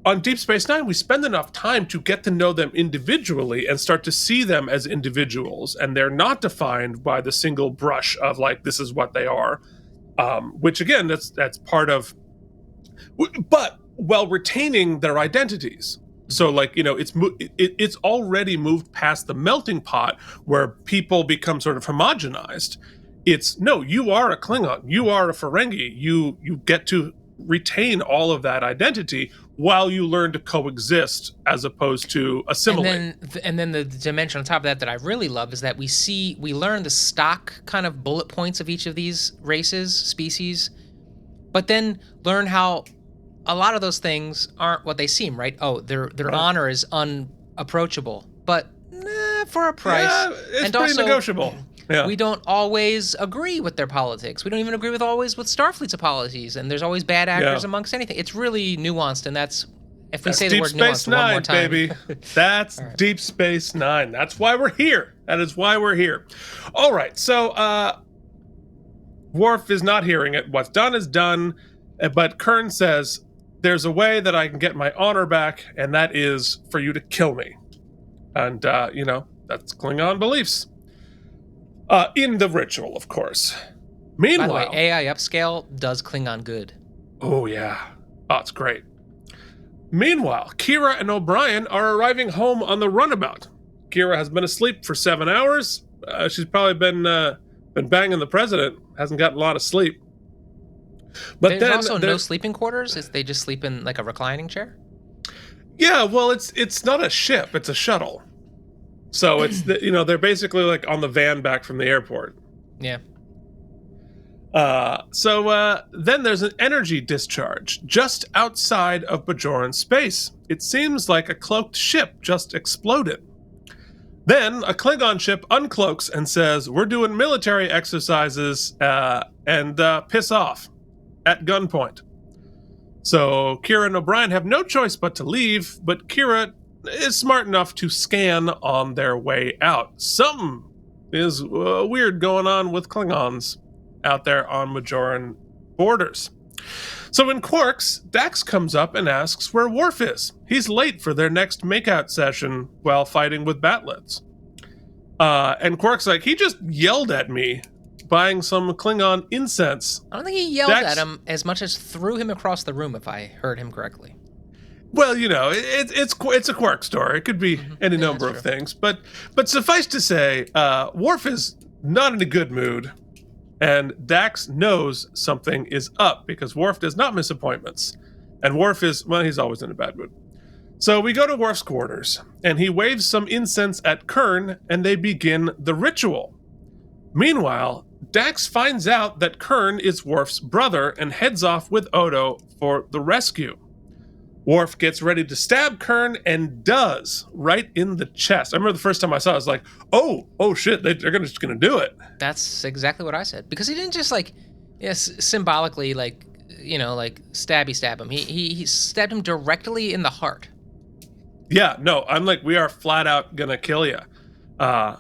On Deep Space Nine, we spend enough time to get to know them individually and start to see them as individuals, and they're not defined by the single brush of like, this is what they are, which again, that's part of, but while retaining their identities. So like, it's already moved past the melting pot where people become sort of homogenized. It's, no, you are a Klingon, you are a Ferengi, you get to retain all of that identity while you learn to coexist as opposed to assimilate. And then the dimension on top of that I really love is that we learn the stock kind of bullet points of each of these races, species, but then learn how a lot of those things aren't what they seem, right? Oh, their honor is unapproachable, but for a price. Yeah, it's and pretty also, negotiable. Yeah. We don't always agree with their politics. We don't even agree with Starfleet's policies, and there's always bad actors amongst anything. It's really nuanced, and that's we say the word nuanced one more time. Baby. That's right. Deep Space Nine. That's why we're here. That is why we're here. All right, so Worf is not hearing it. What's done is done, but Kurn says, there's a way that I can get my honor back, and that is for you to kill me. And, that's Klingon beliefs. In the ritual, of course. Meanwhile... By the way, AI upscale does Klingon good. Oh, yeah. Oh, it's great. Meanwhile, Kira and O'Brien are arriving home on the runabout. Kira has been asleep for 7 hours. She's probably been banging the president. Hasn't gotten a lot of sleep. But there's also no sleeping quarters? They just sleep in like a reclining chair? Yeah, well, it's not a ship. It's a shuttle. So it's they're basically like on the van back from the airport. Yeah. So then there's an energy discharge just outside of Bajoran space. It seems like a cloaked ship just exploded. Then a Klingon ship uncloaks and says, "We're doing military exercises and piss off," at gunpoint. So Kira and O'Brien have no choice but to leave, but Kira is smart enough to scan on their way out. Something is weird going on with Klingons out there on Bajoran borders. So in Quarks, Dax comes up and asks where Worf is. He's late for their next makeout session while fighting with Batlets. And Quark's like, he just yelled at me buying some Klingon incense. I don't think he yelled at him as much as threw him across the room, if I heard him correctly. Well, it's a Quark story. It could be any number of things. But suffice to say, Worf is not in a good mood. And Dax knows something is up because Worf does not miss appointments. And Worf he's always in a bad mood. So we go to Worf's quarters, and he waves some incense at Kurn, and they begin the ritual. Meanwhile, Dax finds out that Kurn is Worf's brother and heads off with Odo for the rescue. Worf gets ready to stab Kurn and does, right in the chest. I remember the first time I saw it, I was like, oh shit, they're just gonna do it. That's exactly what I said. Because he didn't just symbolically stab him. He stabbed him directly in the heart. Yeah, no, I'm like, we are flat out gonna kill you. So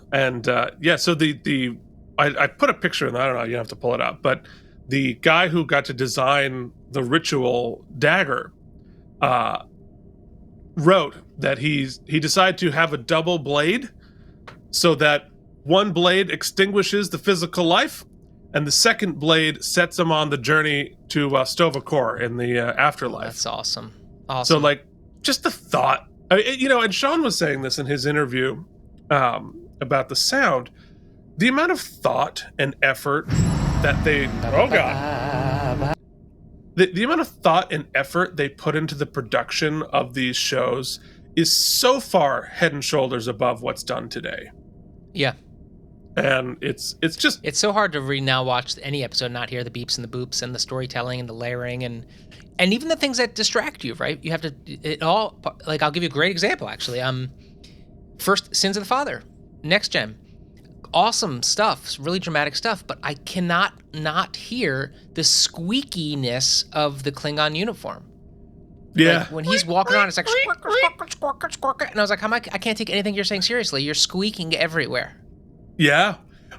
I put a picture in there, I don't know, you have to pull it up, but the guy who got to design the ritual dagger wrote that he decided to have a double blade so that one blade extinguishes the physical life and the second blade sets him on the journey to Sto-vo-kor in the afterlife. That's awesome. So just the thought, and Sean was saying this in his interview about the sound, the amount of thought and effort that they the amount of thought and effort they put into the production of these shows is so far head and shoulders above what's done today. Yeah. And it's so hard to now watch any episode and not hear the beeps and the boops and the storytelling and the layering and even the things that distract you, right? You have to I'll give you a great example actually. First, Sins of the Father, Next Gen. Awesome stuff, really dramatic stuff, but I cannot not hear the squeakiness of the Klingon uniform. Yeah. When he's walking around, it's like squawk, and I was like, I can't take anything you're saying seriously. You're squeaking everywhere. Yeah.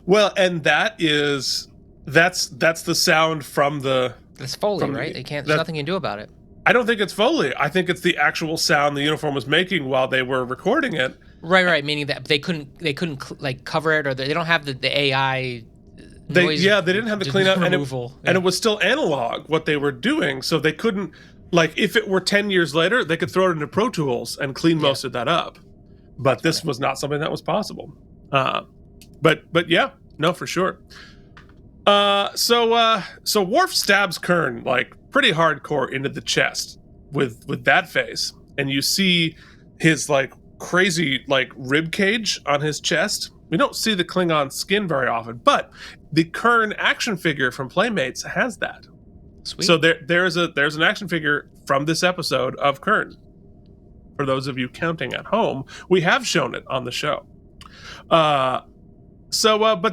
Well, and that's the sound from the... That's Foley, right? There's nothing you can do about it. I don't think it's Foley. I think it's the actual sound the uniform was making while they were recording it. Right. Meaning that they couldn't like cover it, or they don't have the AI. They didn't have the cleanup and it was still analog what they were doing, so they couldn't if it were 10 years later, they could throw it into Pro Tools and clean most of that up. But this was not something that was possible. But yeah, no, for sure. So Worf stabs Kurn pretty hardcore into the chest. with that face, and you see his like crazy like rib cage on his chest. We don't see the Klingon skin very often, but the Kurn action figure from Playmates has that. Sweet. So there's an action figure from this episode of Kurn. For those of you counting at home, we have shown it on the show. But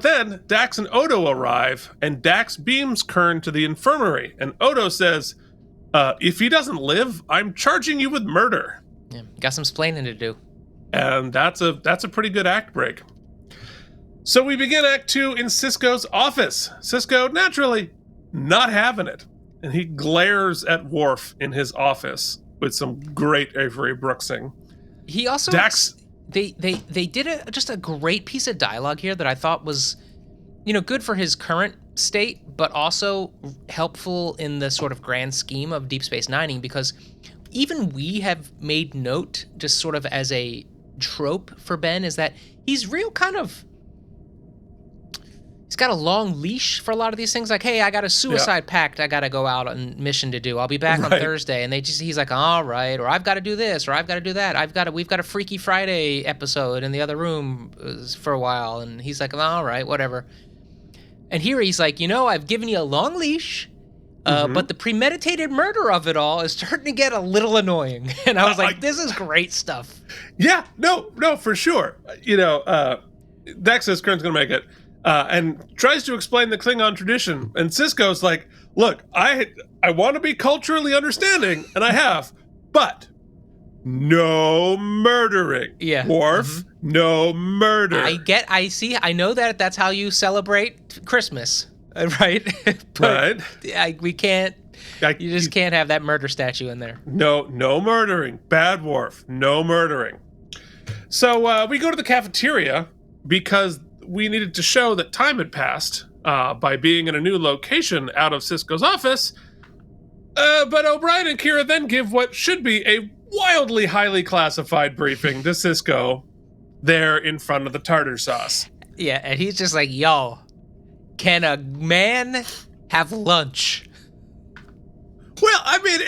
then Dax and Odo arrive, and Dax beams Kurn to the infirmary, and Odo says, if he doesn't live, I'm charging you with murder. Yeah, got some splaining to do. And that's a pretty good act break. So we begin Act 2 in Sisko's office. Sisko, naturally, not having it. And he glares at Worf in his office with some great Avery Brooksing. He also... Dax... They did just a great piece of dialogue here that I thought was, good for his current state, but also helpful in the sort of grand scheme of Deep Space Nining, because even we have made note, just sort of as a trope for Ben, is that he's real kind of... He's got a long leash for a lot of these things. Like, hey, I got a suicide pact I got to go out on mission to do. I'll be back on Thursday. And he's like, all right. Or I've got to do this, or I've got to do that. We've got a Freaky Friday episode in the other room for a while. And he's like, all right, whatever. And here he's like, I've given you a long leash, but the premeditated murder of it all is starting to get a little annoying. And I was like, this is great stuff. Yeah, no, for sure. Dax says Kern's going to make it. And tries to explain the Klingon tradition. And Sisko's like, look, I want to be culturally understanding, and I have, but no murdering. Yeah. Worf, no murder. I see. I know that's how you celebrate Christmas, right? But we can't, you just can't have that murder statue in there. No murdering. Bad Worf, no murdering. So we go to the cafeteria because we needed to show that time had passed by being in a new location out of Sisko's office. But O'Brien and Kira then give what should be a wildly highly classified briefing to Sisko there in front of the tartar sauce. Yeah, and he's just like, yo, can a man have lunch? Well, I mean,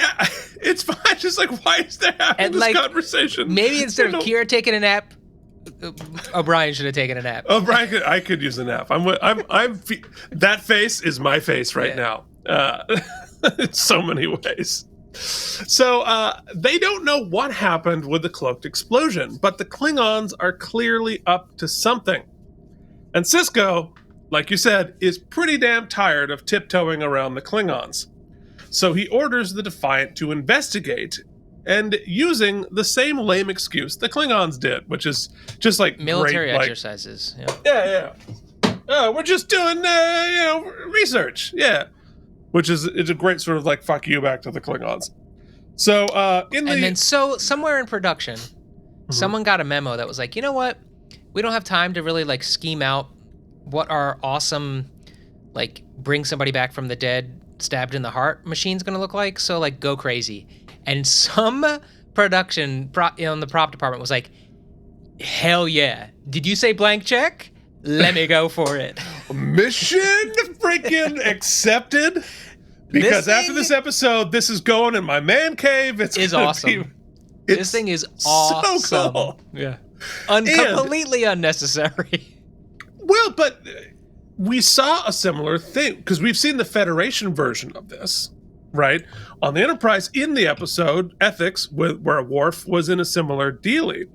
it's fine. Just like, why is there having this conversation? Maybe instead of Kira taking a nap, O'Brien should have taken a nap. O'Brien, I could use a nap. That face is my face right now. In so many ways. So they don't know what happened with the cloaked explosion, but the Klingons are clearly up to something. And Sisko, like you said, is pretty damn tired of tiptoeing around the Klingons. So he orders the Defiant to investigate, and using the same lame excuse the Klingons did, which is just like military great, exercises. Yeah. Oh, we're just doing research. Yeah, which is a great sort of like fuck you back to the Klingons. So somewhere in production, someone got a memo that was like, you know what, we don't have time to really like scheme out what our awesome like bring somebody back from the dead stabbed in the heart machine's gonna look like. So like go crazy. And some production in the prop department was like, hell yeah. Did you say blank check? Let me go for it. Mission freaking accepted. Because after this episode, this is going in my man cave. It's awesome. This thing is awesome. So cool. Yeah. Completely unnecessary. Well, but we saw a similar thing because we've seen the Federation version of this. Right? On the Enterprise in the episode Ethics, where Worf was in a similar dealie.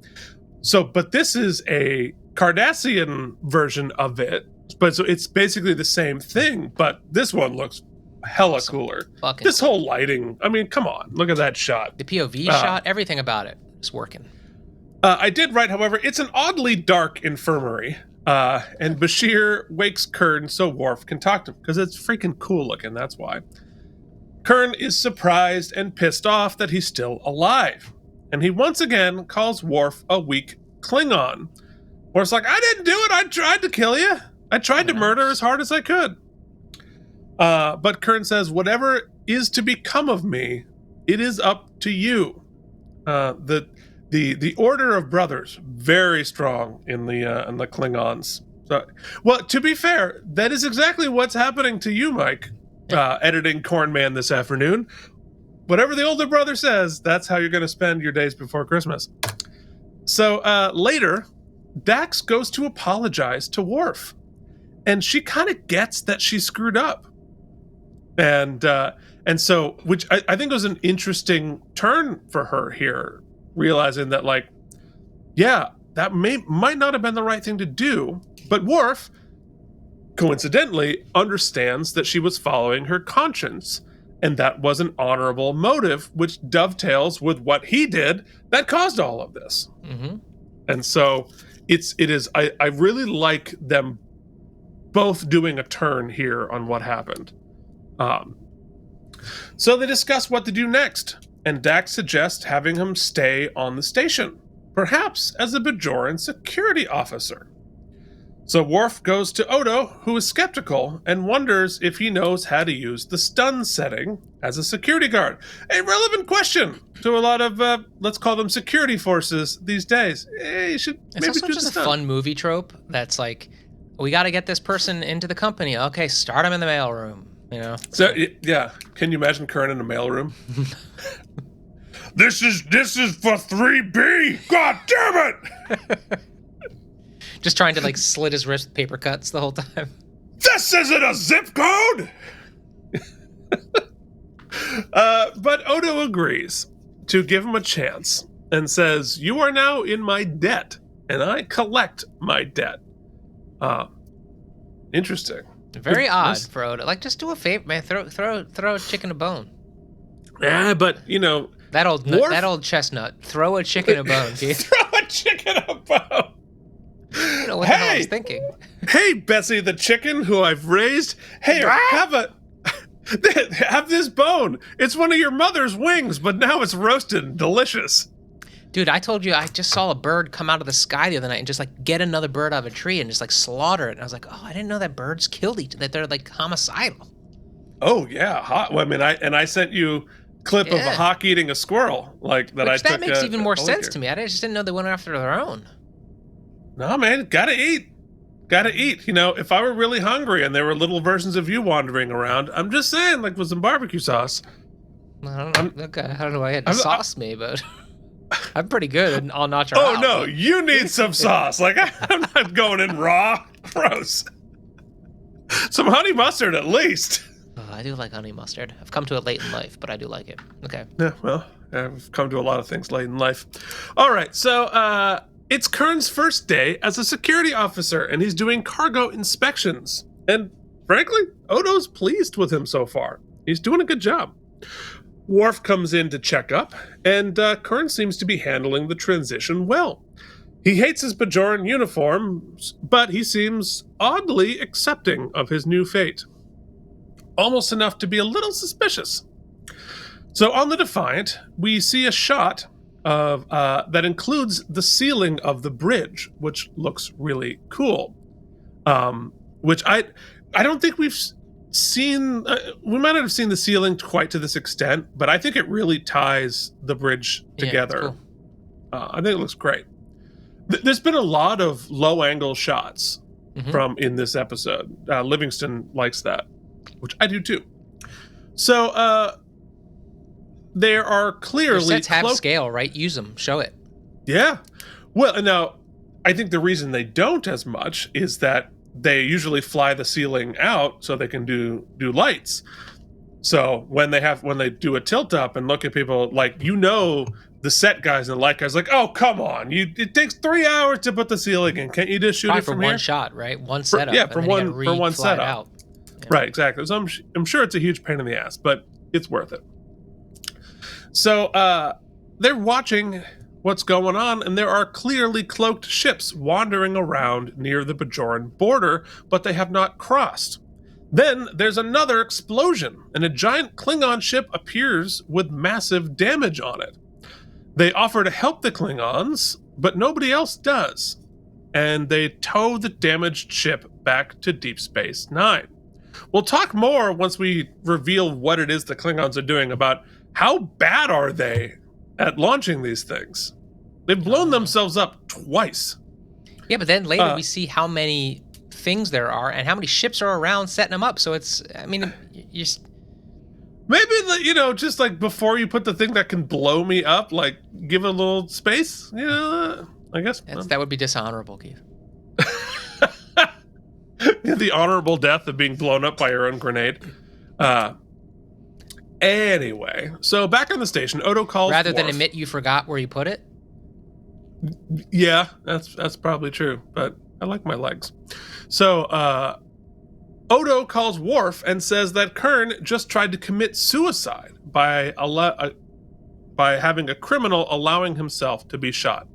So, but this is a Cardassian version of it. But so it's basically the same thing, but this one looks hella cooler. This whole lighting, I mean, come on, look at that shot. The POV shot, everything about it is working. I did write, however, it's an oddly dark infirmary. And Bashir wakes Kurn so Worf can talk to him, because it's freaking cool looking, that's why. Kurn is surprised and pissed off that he's still alive. And he once again calls Worf a weak Klingon. Worf's like, I didn't do it, I tried to kill you. I tried to murder as hard as I could. But Kurn says, whatever is to become of me, it is up to you. The order of brothers, very strong in the Klingons. So, well, to be fair, that is exactly what's happening to you, Mike. Editing Corn Man this afternoon. whatever the older brother says, that's how you're going to spend your days before Christmas. So later, Dax goes to apologize to Worf, and she kind of gets that she screwed up. And so, which I think was an interesting turn for her here, realizing that, like, yeah, that might not have been the right thing to do, but Worf, coincidentally, understands that she was following her conscience, and that was an honorable motive, which dovetails with what he did that caused all of this. Mm-hmm. And so I really like them both doing a turn here on what happened. So they discuss what to do next, and Dax suggests having him stay on the station, perhaps as a Bajoran security officer. So Worf goes to Odo, who is skeptical and wonders if he knows how to use the stun setting as a security guard. A relevant question to a lot of, let's call them security forces these days. You should maybe it's also just a fun movie trope that's like, we got to get this person into the company. Okay, start him in the mailroom. You know. So yeah, can you imagine Kurn in a mailroom? This is for 3B. God damn it! Just trying to like slit his wrist with paper cuts the whole time. This isn't a zip code. But Odo agrees to give him a chance and says, "You are now in my debt, and I collect my debt." Interesting. Very odd for Odo. Like, just do a favor, man. Throw a chicken a bone. Yeah, but you know that old chestnut. Throw a chicken a bone, dude. Throw a chicken a bone. I don't know what the hell I was thinking. Hey, Bessie the chicken, who I've raised. Hey, have this bone. It's one of your mother's wings, but now it's roasted and delicious. Dude, I told you I just saw a bird come out of the sky the other night and just like get another bird out of a tree and just like slaughter it. And I was like, oh, I didn't know that birds killed that they're like homicidal. Oh yeah, well, I mean, I sent you clip of a hawk eating a squirrel like that. That makes even more sense to me. I just didn't know they went after their own. No, man, gotta eat. You know, if I were really hungry and there were little versions of you wandering around, I'm just saying, like with some barbecue sauce. I don't know. I don't know why you had to sauce me, but I'm pretty good and I'll notch her out. Oh no, you need some sauce. Like I'm not going in raw. Gross. Some honey mustard at least. Oh, I do like honey mustard. I've come to it late in life, but I do like it. Okay. Yeah, well, I've come to a lot of things late in life. All right, so it's Kern's first day as a security officer, and he's doing cargo inspections. And frankly, Odo's pleased with him so far. He's doing a good job. Worf comes in to check up, and Kurn seems to be handling the transition well. He hates his Bajoran uniforms, but he seems oddly accepting of his new fate. Almost enough to be a little suspicious. So on the Defiant, we see a shot of that includes the ceiling of the bridge, which looks really cool. Which I don't think we've seen. We might not have seen the ceiling quite to this extent, but I think it really ties the bridge together. Cool. I think it looks great. There's been a lot of low-angle shots from in this episode. Livingston likes that, which I do too. So there are clearly sets have scale, right? Use them, show it. Yeah. Well, now I think the reason they don't as much is that they usually fly the ceiling out so they can do lights. So when they do a tilt up and look at people, like, you know, the set guys and the light guys, like, oh, come on, it takes 3 hours to put the ceiling in. Can't you just shoot it from here? One shot, right? One setup. For one setup. Yeah. Right, exactly. So I'm sure it's a huge pain in the ass, but it's worth it. So they're watching what's going on, and there are clearly cloaked ships wandering around near the Bajoran border, but they have not crossed. Then there's another explosion, and a giant Klingon ship appears with massive damage on it. They offer to help the Klingons, but nobody else does, and they tow the damaged ship back to Deep Space Nine. We'll talk more once we reveal what it is the Klingons are doing about how bad are they at launching these things. They've blown themselves up twice. Yeah, but then later we see how many things there are and how many ships are around setting them up. So it's, I mean, Maybe, just like before you put the thing that can blow me up, like give it a little space. I guess. That would be dishonorable, Keith. The honorable death of being blown up by your own grenade. Anyway, so back on the station, Odo calls Rather Worf. than admit you forgot where you put it? Yeah, that's probably true, but I like my legs. So, Odo calls Worf and says that Kurn just tried to commit suicide by having a criminal allowing himself to be shot.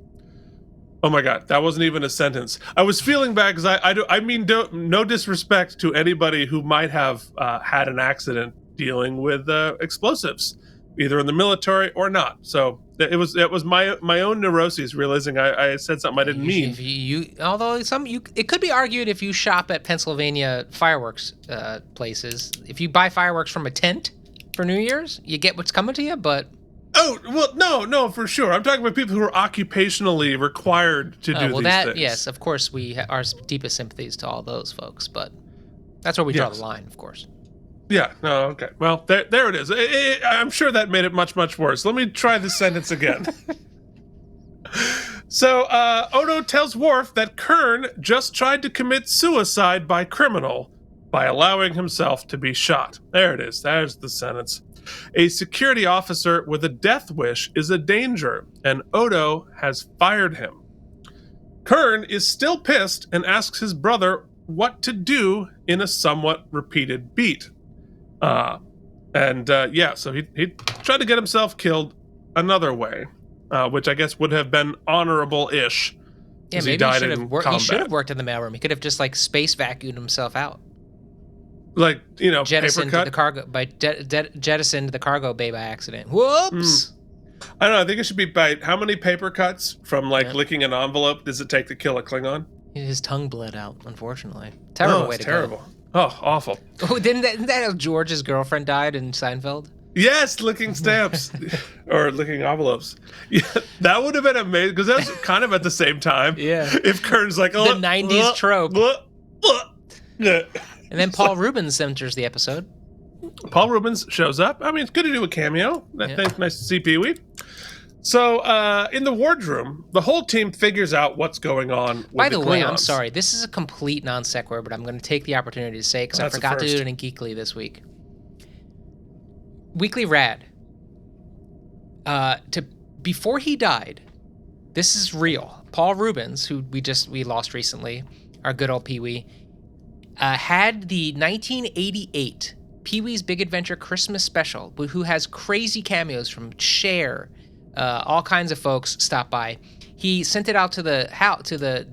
Oh my God, that wasn't even a sentence. I was feeling bad because I mean no disrespect to anybody who might have had an accident dealing with explosives, either in the military or not. So it was my own neuroses realizing I said something I didn't mean. It could be argued if you shop at Pennsylvania fireworks places, if you buy fireworks from a tent for New Year's, you get what's coming to you. But no, for sure. I'm talking about people who are occupationally required to do these things. Yes, of course, our deepest sympathies to all those folks, but that's where we draw the line, of course. Yeah, no, okay. Well, there it is. I'm sure that made it much, much worse. Let me try this sentence again. So, Odo tells Worf that Kurn just tried to commit suicide by criminal by allowing himself to be shot. There it is. There's the sentence. A security officer with a death wish is a danger, and Odo has fired him. Kurn is still pissed and asks his brother what to do in a somewhat repeated beat. So he tried to get himself killed another way, which I guess would have been honorable-ish. Yeah, maybe he should have worked in the mailroom. He could have just like space vacuumed himself out. Like, jettisoned paper cut? the cargo jettisoned the cargo bay by accident. Whoops. I don't know. I think it should be by how many paper cuts from licking an envelope does it take to kill a Klingon? His tongue bled out, unfortunately. Terrible way to terrible. go. Oh, awful. Oh, didn't that how George's girlfriend died in Seinfeld? Yes, licking stamps or licking envelopes. Yeah, that would have been amazing because that was kind of at the same time. Yeah. If Kurn's like, the 90s trope. And then Paul Rubens enters the episode. Paul Rubens shows up. I mean, it's good to do a cameo. I think nice to see Pee-wee. So, in the wardroom, the whole team figures out what's going on with By the way, Klingons. I'm sorry. This is a complete non sequitur, but I'm going to take the opportunity to say because I forgot to do it in Geekly this week. Weekly Rad. Before he died, this is real. Paul Rubens, who we lost recently, our good old Pee-wee, had the 1988 Pee-wee's Big Adventure Christmas special, who has crazy cameos from Cher, all kinds of folks stop by. He sent it out to the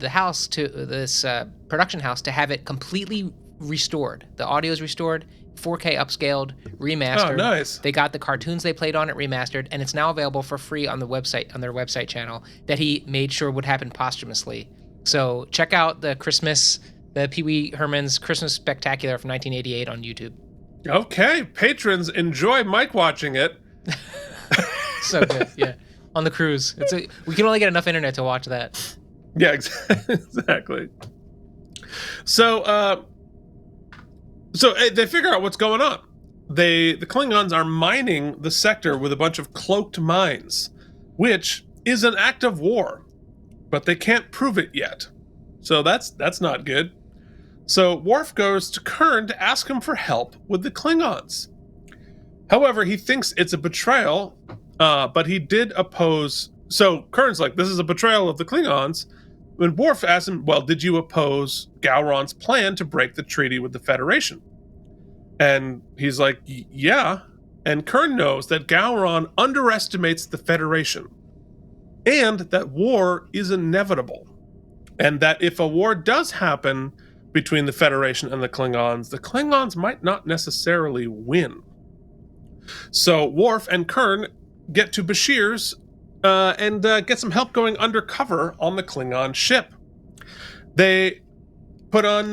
house to this production house to have it completely restored. The audio is restored, 4K upscaled, remastered. Oh, nice. They got the cartoons they played on it remastered, and it's now available for free on their website channel that he made sure would happen posthumously. So check out the Pee-wee Herman's Christmas Spectacular from 1988 on YouTube. Okay, patrons, enjoy Mike watching it. So good, yeah. On the cruise. We can only get enough internet to watch that. Yeah, exactly. So they figure out what's going on. The Klingons are mining the sector with a bunch of cloaked mines, which is an act of war, but they can't prove it yet. So that's not good. So Worf goes to Kurn to ask him for help with the Klingons. However, he thinks it's a betrayal, but he did oppose. So Kurn's like, this is a betrayal of the Klingons. When Worf asks him, well, did you oppose Gowron's plan to break the treaty with the Federation? And he's like, yeah. And Kurn knows that Gowron underestimates the Federation and that war is inevitable. And that if a war does happen between the Federation and the Klingons might not necessarily win. So Worf and Kurn get to Bashir's and get some help going undercover on the Klingon ship. They put on,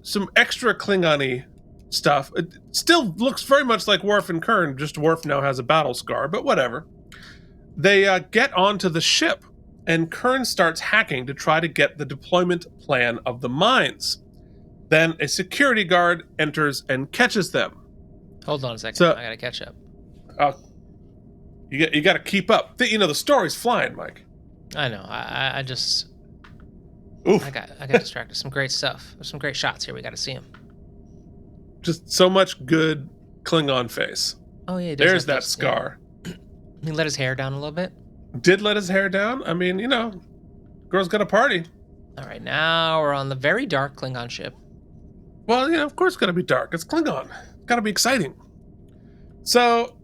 some extra Klingon-y stuff. It still looks very much like Worf and Kurn, just Worf now has a battle scar, but whatever. They get onto the ship, and Kurn starts hacking to try to get the deployment plan of the mines. Then a security guard enters and catches them. Hold on a second. I gotta catch up. You got to keep up. The story's flying, Mike. I know. I just. Oof. I got distracted. Some great stuff. There's some great shots here. We got to see them. Just so much good Klingon face. Oh yeah. There's that scar. Yeah. He let his hair down a little bit. Did let his hair down. I mean, girl's got a party. All right, now we're on the very dark Klingon ship. Well, of course it's got to be dark. It's Klingon. It's got to be exciting. So,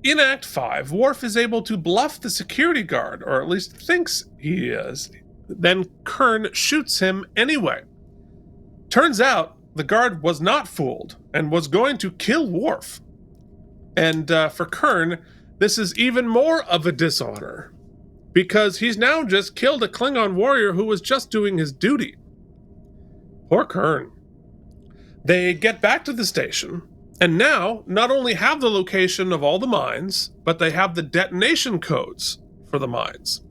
in Act 5, Worf is able to bluff the security guard, or at least thinks he is. Then Kurn shoots him anyway. Turns out the guard was not fooled and was going to kill Worf. And for Kurn, this is even more of a dishonor, because he's now just killed a Klingon warrior who was just doing his duty. Poor Kurn. They get back to the station, and now not only have the location of all the mines, but they have the detonation codes for the mines.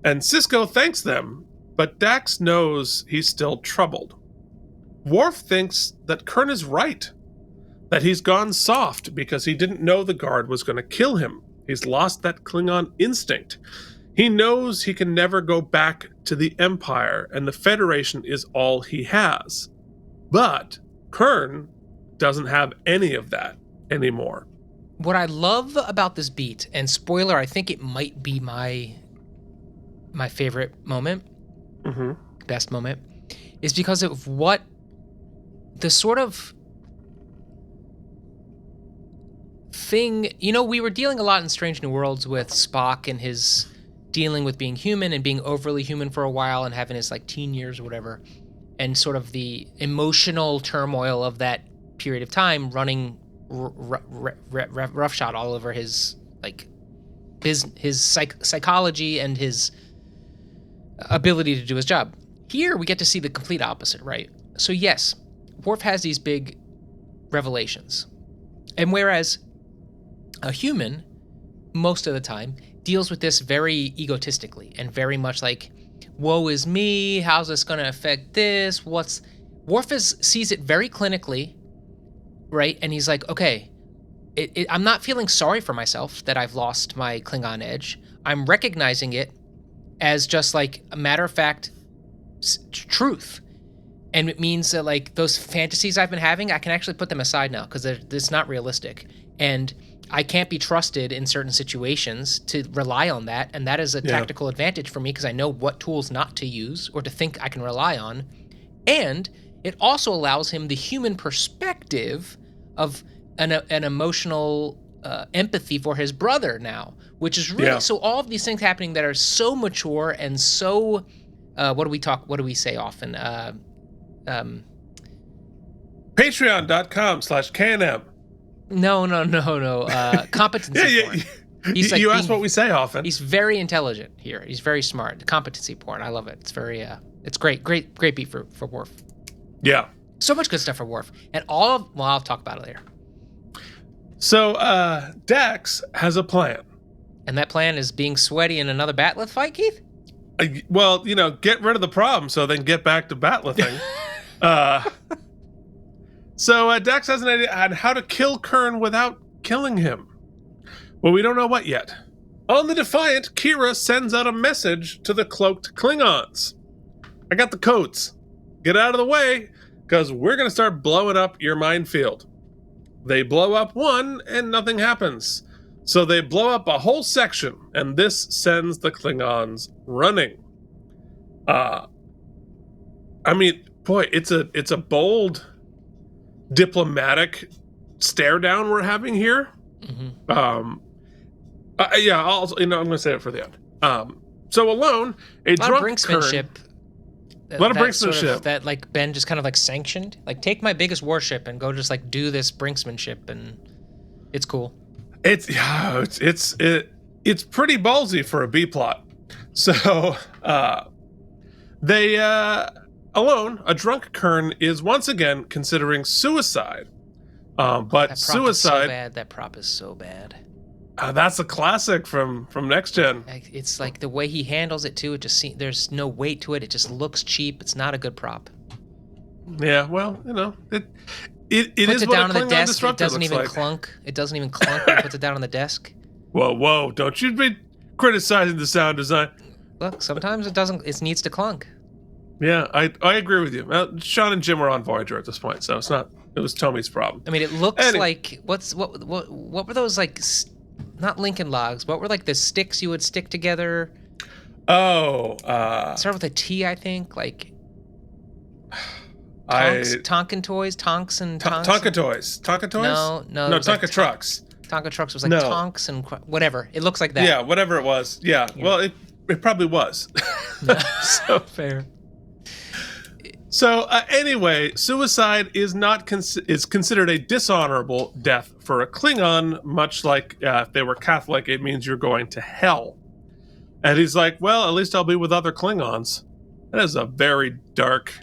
And Sisko thanks them, but Dax knows he's still troubled. Worf thinks that Kurn is right, that he's gone soft because he didn't know the guard was going to kill him. He's lost that Klingon instinct. He knows he can never go back to the Empire, and the Federation is all he has. But Kurn doesn't have any of that anymore. What I love about this beat, and spoiler, I think it might be my favorite moment, best moment, is because of what the sort of thing, we were dealing a lot in Strange New Worlds with Spock and his dealing with being human and being overly human for a while and having his teen years or whatever, and sort of the emotional turmoil of that period of time running roughshod all over his psychology and his ability to do his job. Here we get to see the complete opposite, right? So yes, Worf has these big revelations, and whereas a human most of the time deals with this very egotistically and very much like, woe is me, how's this going to affect this, Worf sees it very clinically, right? And he's like, okay, I'm not feeling sorry for myself that I've lost my Klingon edge. I'm recognizing it as just like a matter of fact truth. And it means that those fantasies I've been having, I can actually put them aside now because it's not realistic. And I can't be trusted in certain situations to rely on that. And that is a tactical advantage for me because I know what tools not to use or to think I can rely on. And it also allows him the human perspective of an emotional empathy for his brother now, which is really so all of these things happening that are so mature and so what do we say often? Patreon.com/KNM. No. Competency porn. He's you asked what we say often. He's very intelligent here. He's very smart. Competency porn. I love it. It's very it's great beat for Worf. Yeah. So much good stuff for Worf. And I'll talk about it later. So Dax has a plan. And that plan is being sweaty in another Batleth fight, Keith? Well, get rid of the problem so then get back to Batlething. So Dax has an idea on how to kill Kurn without killing him. Well, we don't know what yet. On the Defiant, Kira sends out a message to the cloaked Klingons. I got the codes. Get out of the way, because we're going to start blowing up your minefield. They blow up one, and nothing happens. So they blow up a whole section, and this sends the Klingons running. I mean, boy, it's a bold diplomatic stare down we're having here. I'm going to save it for the end. So alone, a drunk brinksmanship. A lot of brinksmanship that Ben just kind of sanctioned. Take my biggest warship and go just do this brinksmanship, and it's cool. It's pretty ballsy for a B plot. So they alone, a drunk Kurn is once again considering suicide. But that suicide. That prop is so bad. That's a classic from Next Gen. It's the way he handles it too. It just there's no weight to it. It just looks cheap. It's not a good prop. Yeah, well, It puts is it what down a on the Klingon desk. disruptor It doesn't looks even like. clunk. It doesn't even clunk when it puts it down on the desk. Whoa! Don't you be criticizing the sound design. Look, sometimes it doesn't. It needs to clunk. Yeah, I agree with you. Sean and Jim were on Voyager at this point, so it's not. It was Tommy's problem. I mean, it looks like what were those like? Not Lincoln Logs. What were like the sticks you would stick together? Oh, start with a T, I think. Like Tonkin toys, Tonks and Tonks. Tonka toys. Tonka toys? No, Tonka like trucks. Tonka trucks was like Tonks and whatever. It looks like that. Yeah, whatever it was. Yeah. Well, it probably was. So fair. So anyway, suicide is not is considered a dishonorable death for a Klingon, much like if they were Catholic, it means you're going to hell. And he's like, well, at least I'll be with other Klingons. That is a very dark.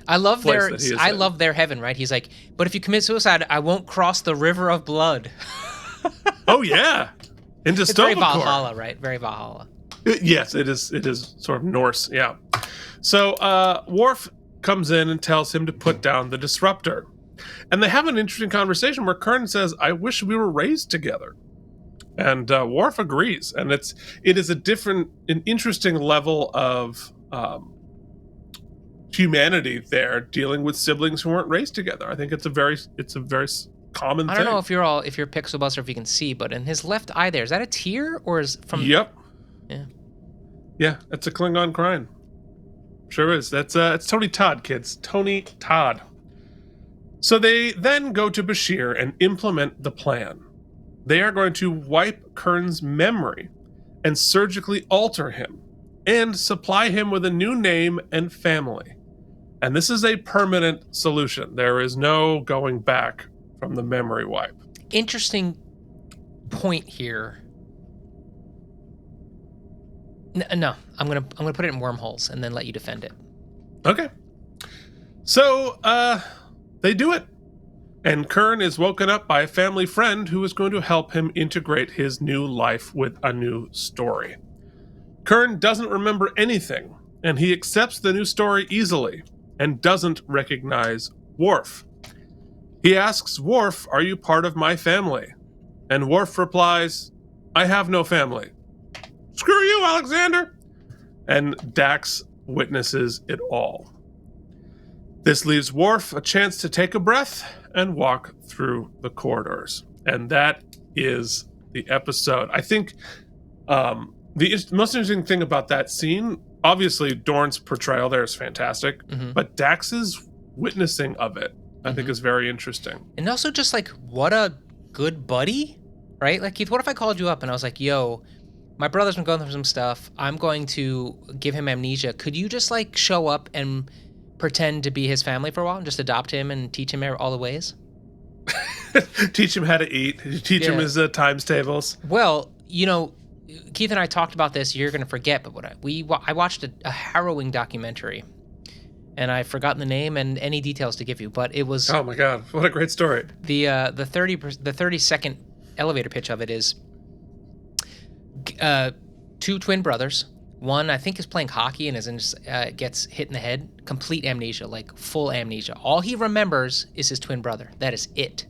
I love their heaven, right? He's like, but if you commit suicide, I won't cross the river of blood. Oh yeah, into it's very Valhalla, right? Very Valhalla. Yes, it is. It is sort of Norse. Yeah. So Worf comes in and tells him to put down the disruptor, and they have an interesting conversation where Kurn says, "I wish we were raised together," and Worf agrees, and it is an interesting level of humanity there, dealing with siblings who weren't raised together. I think it's a very common thing. I don't know if you're Pixel Buster, if you can see, but in his left eye there, is that a tear or is from? Yep. Yeah, that's a Klingon crying. Sure is. It's Tony Todd, kids. Tony Todd. So they then go to Bashir and implement the plan. They are going to wipe Kurn's memory and surgically alter him and supply him with a new name and family. And this is a permanent solution. There is no going back from the memory wipe. Interesting point here. No, I'm gonna put it in wormholes and then let you defend it. Okay. So they do it, and Kurn is woken up by a family friend who is going to help him integrate his new life with a new story. Kurn doesn't remember anything, and he accepts the new story easily and doesn't recognize Worf. He asks Worf, "Are you part of my family?" And Worf replies, "I have no family." "Screw you, Alexander!" And Dax witnesses it all. This leaves Worf a chance to take a breath and walk through the corridors. And that is the episode. I think the most interesting thing about that scene, obviously Dorn's portrayal there is fantastic, but Dax's witnessing of it, I think, is very interesting. And also just like, what a good buddy, right? Like, Keith, what if I called you up and I was like, yo, my brother's been going through some stuff. I'm going to give him amnesia. Could you just like show up and pretend to be his family for a while and just adopt him and teach him all the ways? Teach him how to eat. Teach him his times tables. Well, you know, Keith and I talked about this. You're going to forget, but I watched a harrowing documentary, and I've forgotten the name and any details to give you. But it was, oh my god, what a great story! The 30-second elevator pitch of it is two twin brothers. One, I think, is playing hockey and gets hit in the head. Complete amnesia, like full amnesia. All he remembers is his twin brother. That is it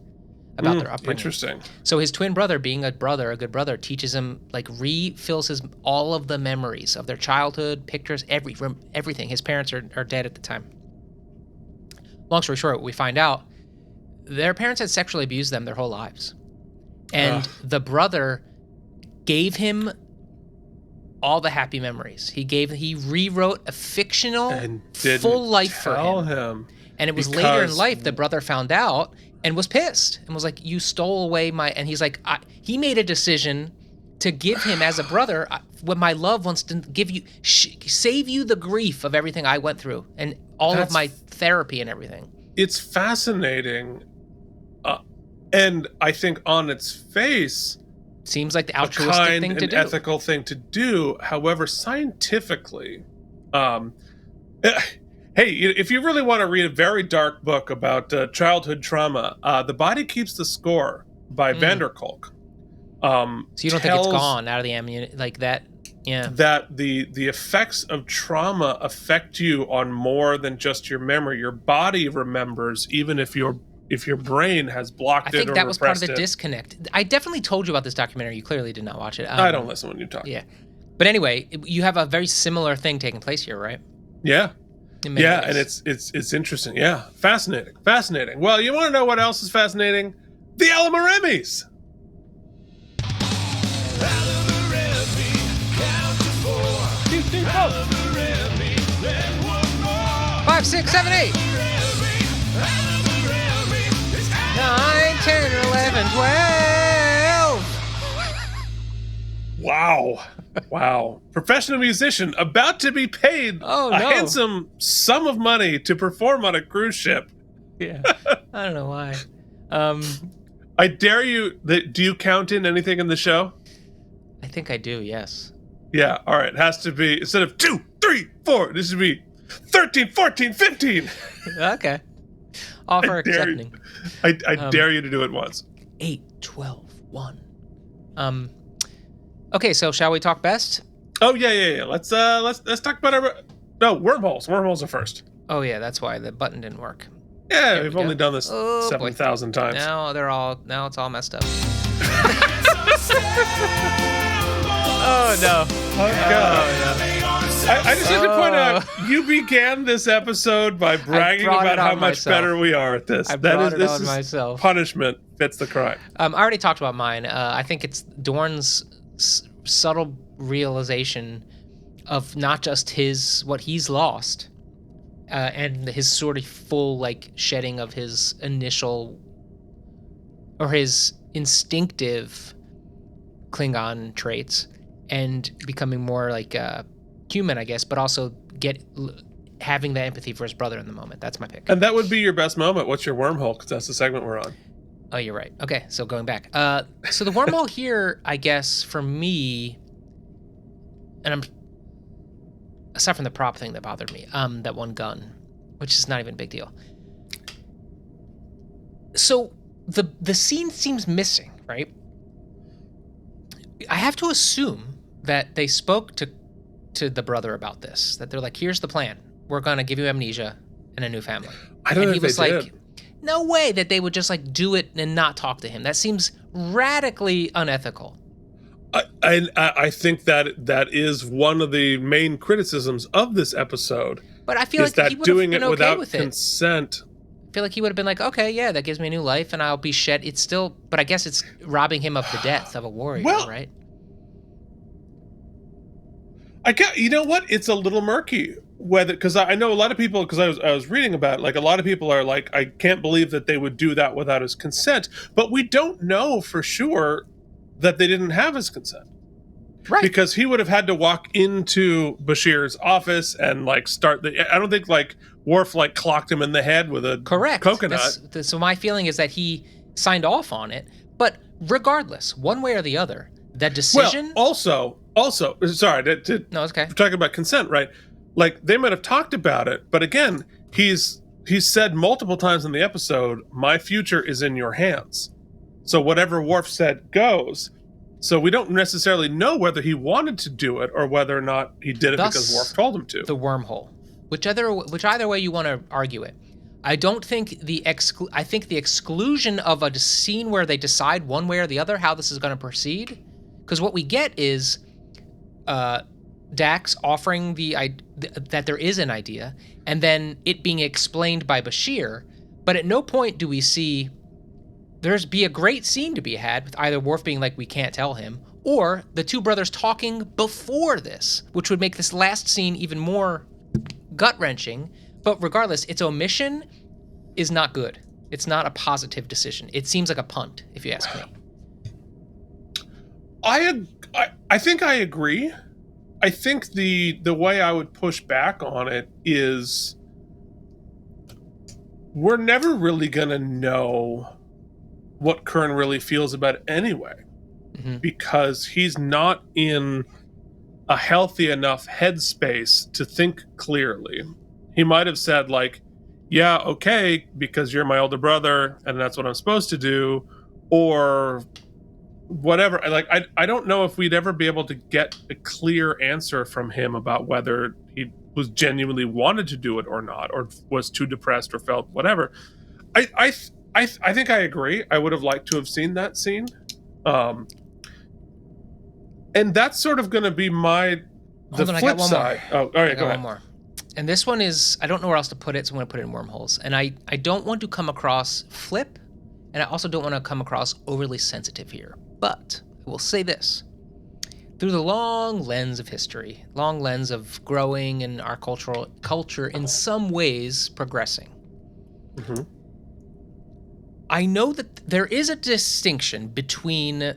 about their upbringing. Interesting. So his twin brother, being a good brother, teaches him, like, refills all of the memories of their childhood, pictures, everything. His parents are dead at the time. Long story short, we find out their parents had sexually abused them their whole lives. And the brother gave him all the happy memories. He rewrote a fictional full life for him. And it was later in life the brother found out and was pissed and was like, "You stole away my..." And he's like, he made a decision to give him as a brother what my love wants to give you, save you the grief of everything I went through and all of my therapy and everything. It's fascinating, and I think on its face, seems like the altruistic thing to do. Ethical thing to do. However, scientifically, hey, if you really want to read a very dark book about childhood trauma, The Body Keeps the Score by Vanderkolk. So you don't think it's gone out of the ammunition like that? Yeah. That the effects of trauma affect you on more than just your memory. Your body remembers, even if your if your brain has blocked it or repressed it. I think that was part of the disconnect. I definitely told you about this documentary. You clearly did not watch it. I don't listen when you talk. Yeah. But anyway, you have a very similar thing taking place here, right? Yeah. Yeah, ways. And it's interesting. Yeah. Fascinating. Well, you want to know what else is fascinating? The AlamarEmmys. Five, 6, 7, 8. 9, 10, 11, 12. Wow. Professional musician about to be paid a handsome sum of money to perform on a cruise ship. Yeah. I don't know why. I dare you. Do you count in anything in the show? I think I do, yes. Yeah, all right. It has to be, instead of 2, 3, 4, this should be 13, 14, 15. Okay. Offer accepting. I dare you to do it once. 8, 12, 1. Okay, so shall we talk best? Oh yeah. Let's talk about wormholes. Wormholes are first. Oh yeah, that's why the button didn't work. Yeah, we've only done this 7,000 times. Now it's all messed up. Oh no. Oh god. I just have to point out, you began this episode by bragging about how much better we are at this. This is myself. Punishment fits the crime. I already talked about mine. I think it's Dorne's subtle realization of not just what he's lost, and his sort of full shedding of his initial or his instinctive Klingon traits and becoming more human, I guess, but also having that empathy for his brother in the moment. That's my pick. And that would be your best moment. What's your wormhole? Because that's the segment we're on. Oh, you're right. Okay, so going back. So the wormhole here, I guess, for me, and I'm aside from the prop thing that bothered me, that one gun, which is not even a big deal. So the scene seems missing, right? I have to assume that they spoke to the brother about this, that they're like, here's the plan. We're going to give you amnesia and a new family. I don't know if they did. No way that they would just do it and not talk to him. That seems radically unethical. I think that is one of the main criticisms of this episode. But I feel like that he would doing have been it without with consent. I feel like he would have been like, okay, yeah, that gives me a new life and I'll be shed. It's still, but I guess it's robbing him of the death of a warrior, right? You know what? It's a little murky. Because I know a lot of people, because I was reading about it, a lot of people are like, I can't believe that they would do that without his consent. But we don't know for sure that they didn't have his consent. Right. Because he would have had to walk into Bashir's office and start I don't think Worf clocked him in the head with a coconut. So my feeling is that he signed off on it. But regardless, one way or the other, that decision. Well, also, sorry, no, it's okay. We're talking about consent, right? They might have talked about it, but again, he's said multiple times in the episode, my future is in your hands. So whatever Worf said goes. So we don't necessarily know whether he wanted to do it or whether or not he did it because Worf told him to. The wormhole. Which either way you want to argue it. I don't think I think the exclusion of a scene where they decide one way or the other how this is going to proceed, because what we get is Dax offering that there is an idea, and then it being explained by Bashir, but at no point do we see there's be a great scene to be had with either Worf being like, we can't tell him, or the two brothers talking before this, which would make this last scene even more gut-wrenching. But regardless, its omission is not good. It's not a positive decision. It seems like a punt, if you ask me. I think I agree. I think the way I would push back on it is we're never really going to know what Kurn really feels about it anyway, because he's not in a healthy enough headspace to think clearly. He might have said yeah, okay, because you're my older brother and that's what I'm supposed to do, or whatever. I don't know if we'd ever be able to get a clear answer from him about whether he was genuinely wanted to do it or not, or was too depressed or felt whatever. I think I agree. I would have liked to have seen that scene. And that's sort of going to be the flip side. Oh, all right, go ahead. One more. And this one is, I don't know where else to put it, so I'm going to put it in wormholes. And I don't want to come across flip, and I also don't want to come across overly sensitive here. But I will say this. Through the long lens of history, long lens of growing and our culture in some ways progressing, I know that there is a distinction between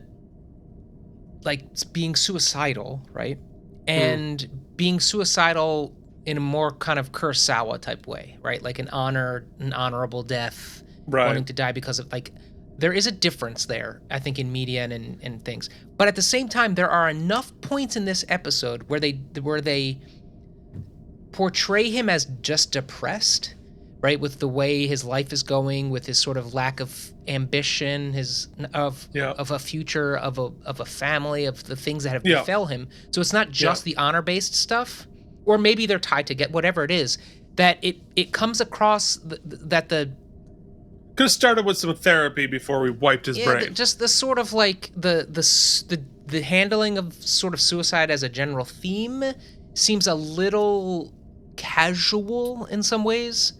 like being suicidal, right? And being suicidal in a more kind of Kurosawa type way, right? Like an honorable death, wanting to die because of like, there is a difference there, I think, in media and things. But at the same time, there are enough points in this episode where they portray him as just depressed, right? With the way his life is going, with his sort of lack of ambition, of a future, of a family, of the things that have befell him. So it's not just the honor-based stuff, or maybe they're tied to whatever it is, that it comes across that the could have started with some therapy before we wiped his brain. Just the sort of like the handling of sort of suicide as a general theme seems a little casual in some ways,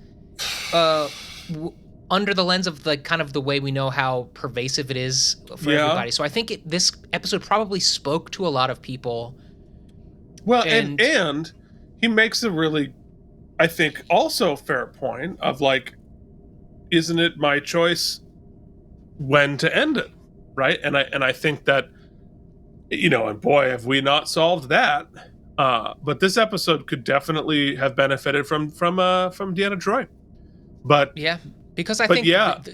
under the lens of like kind of the way we know how pervasive it is for everybody. So I think this episode probably spoke to a lot of people. Well, and he makes a really, I think, also fair point of like, isn't it my choice when to end it, right? And I think that, and boy, have we not solved that. But this episode could definitely have benefited from Deanna Troi. But yeah, because I think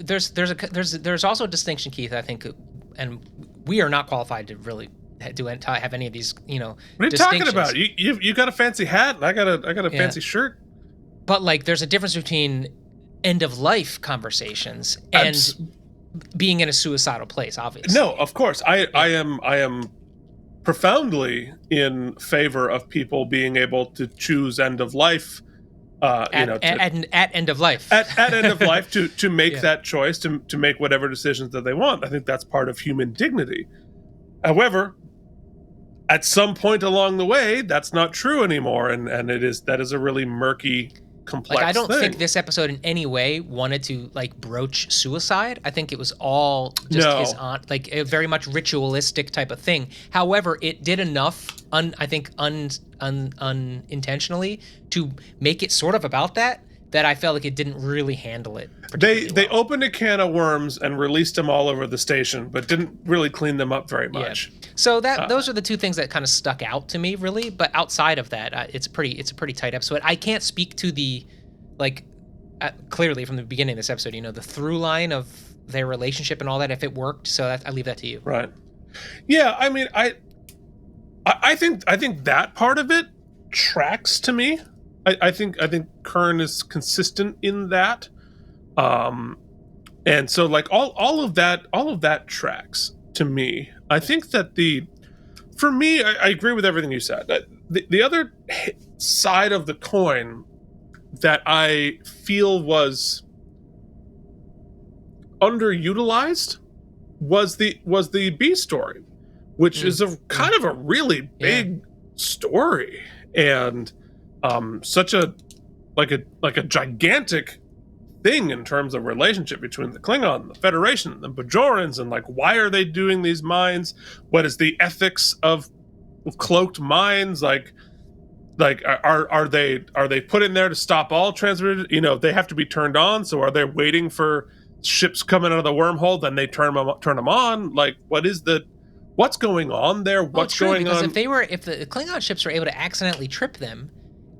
there's also a distinction, Keith. I think, and we are not qualified to really have any of these, What are you talking about? You got a fancy hat, and I got a fancy shirt. But like, there's a difference between end of life conversations and being in a suicidal place, obviously. No, of course. I am profoundly in favor of people being able to choose end of life. At end of life. At end of life to make that choice, to make whatever decisions that they want. I think that's part of human dignity. However, at some point along the way, that's not true anymore, and that is a really murky, complex I don't thing. think this episode in any way wanted to like broach suicide. I think it was all just his aunt, like a very much ritualistic type of thing. However, it did enough, unintentionally, to make it sort of about that I felt like it didn't really handle it. They opened a can of worms and released them all over the station, but didn't really clean them up very much. Yeah. So those are the two things that kind of stuck out to me, really. But outside of that, it's a pretty tight episode. I can't speak to the clearly from the beginning of this episode, the through line of their relationship and all that, if it worked. So I leave that to you. Right. Yeah. I mean, I think that part of it tracks to me. I think Kurn is consistent in that, and so like all of that tracks to me. I think that for me, I agree with everything you said. The other side of the coin that I feel was underutilized was the B story, which is a kind of a really big story, and such a gigantic thing in terms of relationship between the Klingon, the Federation, the Bajorans, and like, why are they doing these mines? What is the ethics of cloaked mines? Like are they put in there to stop all transfer? They have to be turned on. So are they waiting for ships coming out of the wormhole? Then they turn them on. Like, what's going on there? What's going on? If the Klingon ships were able to accidentally trip them,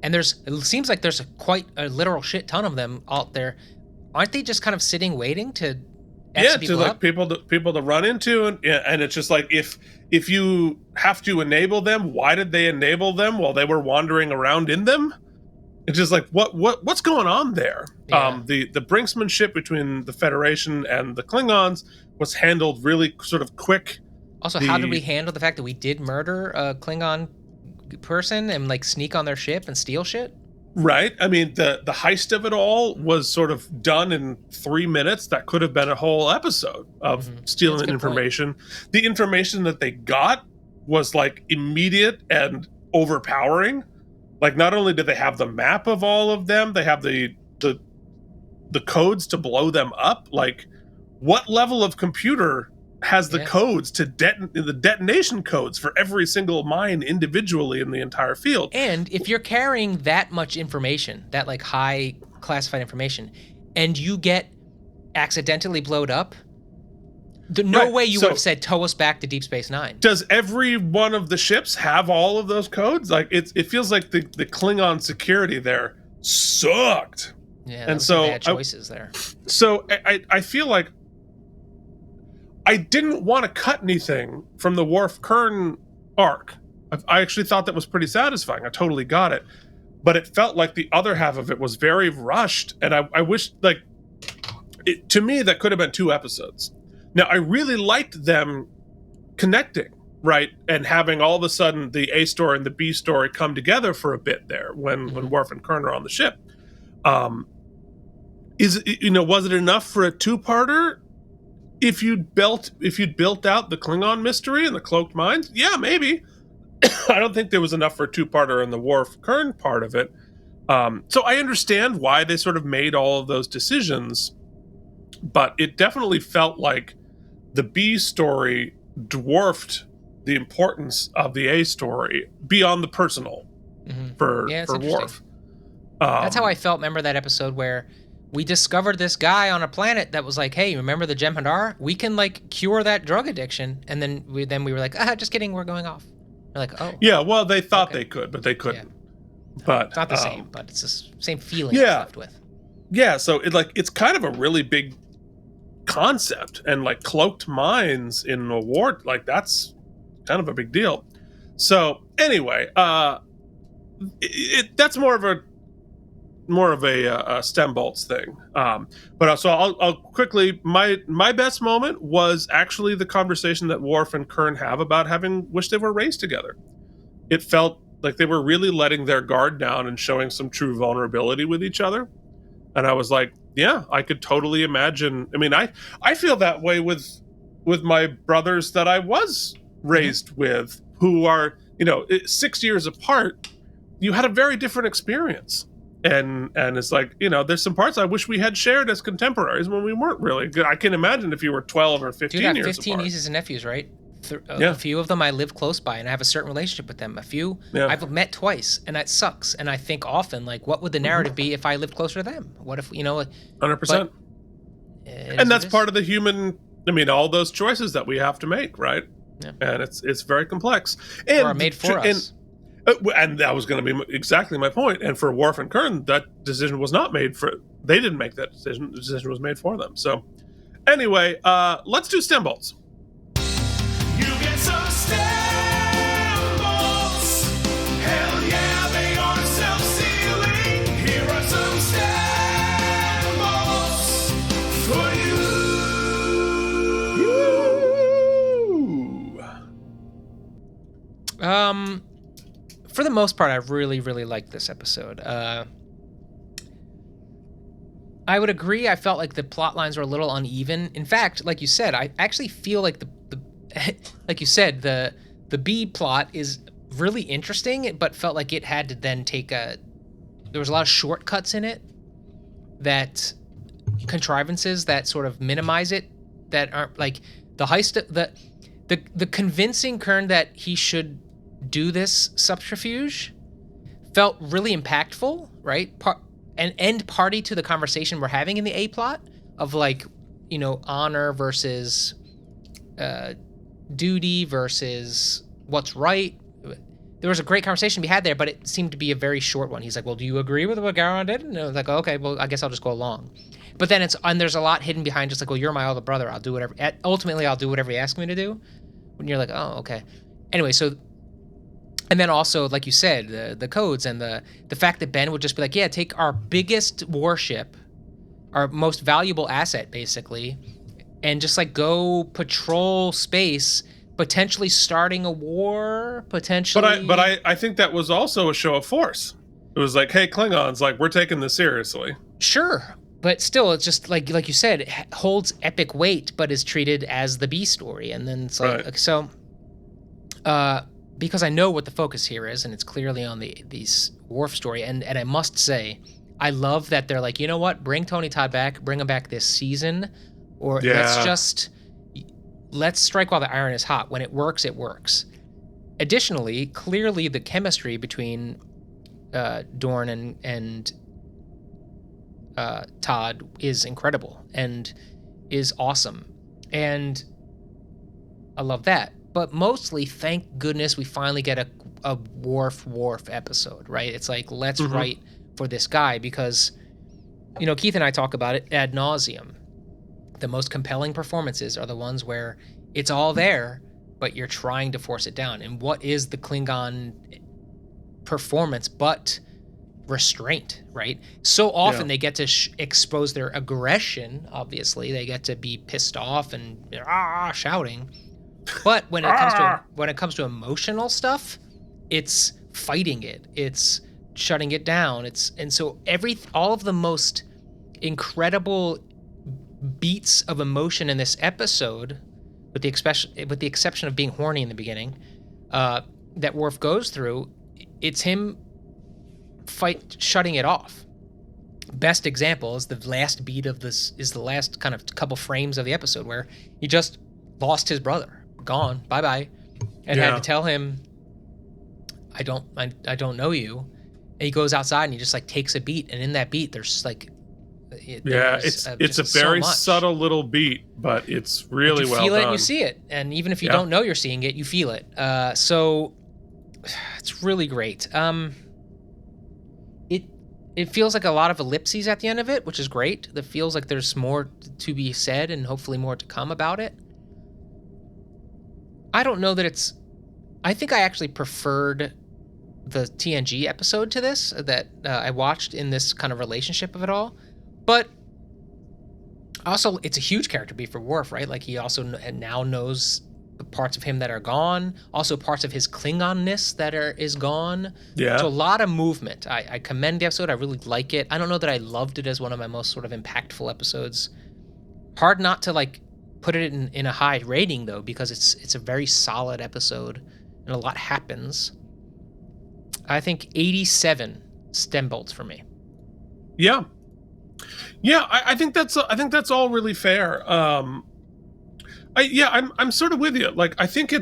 and it seems like there's quite a literal shit ton of them out there, aren't they just kind of sitting waiting to people like people to run into, and it's just like, if you have to enable them, why did they enable them while they were wandering around in them? It's just like, what's going on there? Yeah. The brinksmanship between the Federation and the Klingons was handled really sort of quick. Also, how did we handle the fact that we did murder a Klingon person and like sneak on their ship and steal shit? Right. I mean, the heist of it all was sort of done in 3 minutes. That could have been a whole episode of stealing information. Point. The information that they got was like immediate and overpowering. Like, not only did they have the map of all of them, they have the codes to blow them up. Like, what level of computer has the codes to the detonation codes for every single mine individually in the entire field? And if you're carrying that much information, that like high classified information, and you get accidentally blowed up, no way you would have said tow us back to Deep Space Nine. Does every one of the ships have all of those codes? Like, it feels like the Klingon security there sucked. Yeah, and so bad choices there. So I feel like I didn't want to cut anything from the Worf Kurn arc. I actually thought that was pretty satisfying. I totally got it. But it felt like the other half of it was very rushed. And I wish, like, to me, that could have been 2 episodes. Now, I really liked them connecting, right? And having all of a sudden the A story and the B story come together for a bit there when Worf and Kurn are on the ship. Was it enough for a 2-parter? If you'd built out the Klingon mystery and the cloaked mines, yeah, maybe. I don't think there was enough for a 2-parter in the Worf Kurn part of it. So I understand why they sort of made all of those decisions, but it definitely felt like the B story dwarfed the importance of the A story beyond the personal for Worf. That's how I felt. Remember that episode where we discovered this guy on a planet that was like, hey, remember the Jem'Hadar? We can like cure that drug addiction. And then we were like, just kidding, we're going off. We're like, oh. Yeah, well, they thought they could, but they couldn't. Yeah. But it's not the same, but it's the same feeling I was left with. Yeah, so it's kind of a really big concept, and like cloaked mines in a war, like that's kind of a big deal. So anyway, that's more of a stem bolts thing. But so I'll quickly, my best moment was actually the conversation that Worf and Kurn have about having wished they were raised together. It felt like they were really letting their guard down and showing some true vulnerability with each other. And I was like, yeah, I could totally imagine. I mean, I feel that way with my brothers that I was raised with, who are, 6 years apart. You had a very different experience. And it's like, there's some parts I wish we had shared as contemporaries when we weren't really good. I can imagine if you were 12 or 15 years apart. Dude, I have 15 nieces and nephews, right? A few of them I live close by, and I have a certain relationship with them. A few I've met twice, and that sucks. And I think often, like, what would the narrative be if I lived closer to them? What if, 100%. And that's part of the human, all those choices that we have to make, right? Yeah. And it's very complex. And or are made for us. And that was going to be exactly my point. And for Worf and Kurn, that decision was not made for. They didn't make that decision. The decision was made for them. So, anyway, let's do stem bolts. You get some stem bolts. Hell yeah, they are self-sealing. Here are some stem bolts for you. For the most part, I really, really liked this episode. I would agree. I felt like the plot lines were a little uneven. In fact, like you said, I actually feel like like you said, the B plot is really interesting, but felt like it had to then there was a lot of shortcuts in it, that contrivances that sort of minimize it, that aren't like the heist, the convincing Kurn that he should do this subterfuge felt really impactful, right? An end party to the conversation we're having in the A plot of like, honor versus duty versus what's right. There was a great conversation we had there, but it seemed to be a very short one. He's like, well, do you agree with what Garon did? And I was like, okay, well, I guess I'll just go along. But then there's a lot hidden behind just like, well, you're my older brother. I'll do whatever. Ultimately, I'll do whatever you ask me to do. When you're like, oh, okay. Anyway, so, and then also, like you said, the codes and the fact that Ben would just be like, yeah, take our biggest warship, our most valuable asset, basically, and just like go patrol space, potentially starting a war, potentially. But I think that was also a show of force. It was like, hey, Klingons, like, we're taking this seriously. Sure. But still, it's just like you said, it holds epic weight, but is treated as the B story. And then it's like, Right. so, because I know what the focus here is, and it's clearly on the Worf story. And I must say, I love that they're like, you know what? Bring Tony Todd back, bring him back this season, or let's strike while the iron is hot. When it works, it works. Additionally, clearly the chemistry between Dorn and Todd is incredible and is awesome, and I love that. But mostly, thank goodness, we finally get a Worf episode, right? It's like, let's write for this guy, because, you know, Keith and I talk about it ad nauseum. The most compelling performances are the ones where it's all there, but you're trying to force it down. And what is the Klingon performance but restraint, right? So often they get to expose their aggression. Obviously, they get to be pissed off and shouting. But when it comes to emotional stuff, it's fighting it. It's shutting it down. So all of the most incredible beats of emotion in this episode, with the exception of being horny in the beginning, that Worf goes through, it's him shutting it off. Best example is the last beat of this, is the last kind of couple frames of the episode where he just lost his brother, gone, bye, and had to tell him, I don't know you. And he goes outside and he just like takes a beat, and in that beat there's like, it's a very subtle little beat, but it's really well done. You feel it and you see it, and even if you don't know you're seeing it, you feel it. So it's really great. It feels like a lot of ellipses at the end of it, which is great. It feels like there's more to be said and hopefully more to come about it. I don't know that I think I actually preferred the TNG episode to this, that I watched in this kind of relationship of it all. But also, it's a huge character beat for Worf, right? Like, he also now knows the parts of him that are gone, also parts of his Klingonness that is gone. Yeah. So a lot of movement. I commend the episode. I really like it. I don't know that I loved it as one of my most sort of impactful episodes. Hard not to like put it in a high rating though, because it's a very solid episode and a lot happens. I think 87 stem bolts for me. Yeah. Yeah, I think that's all really fair. I'm sort of with you. Like, I think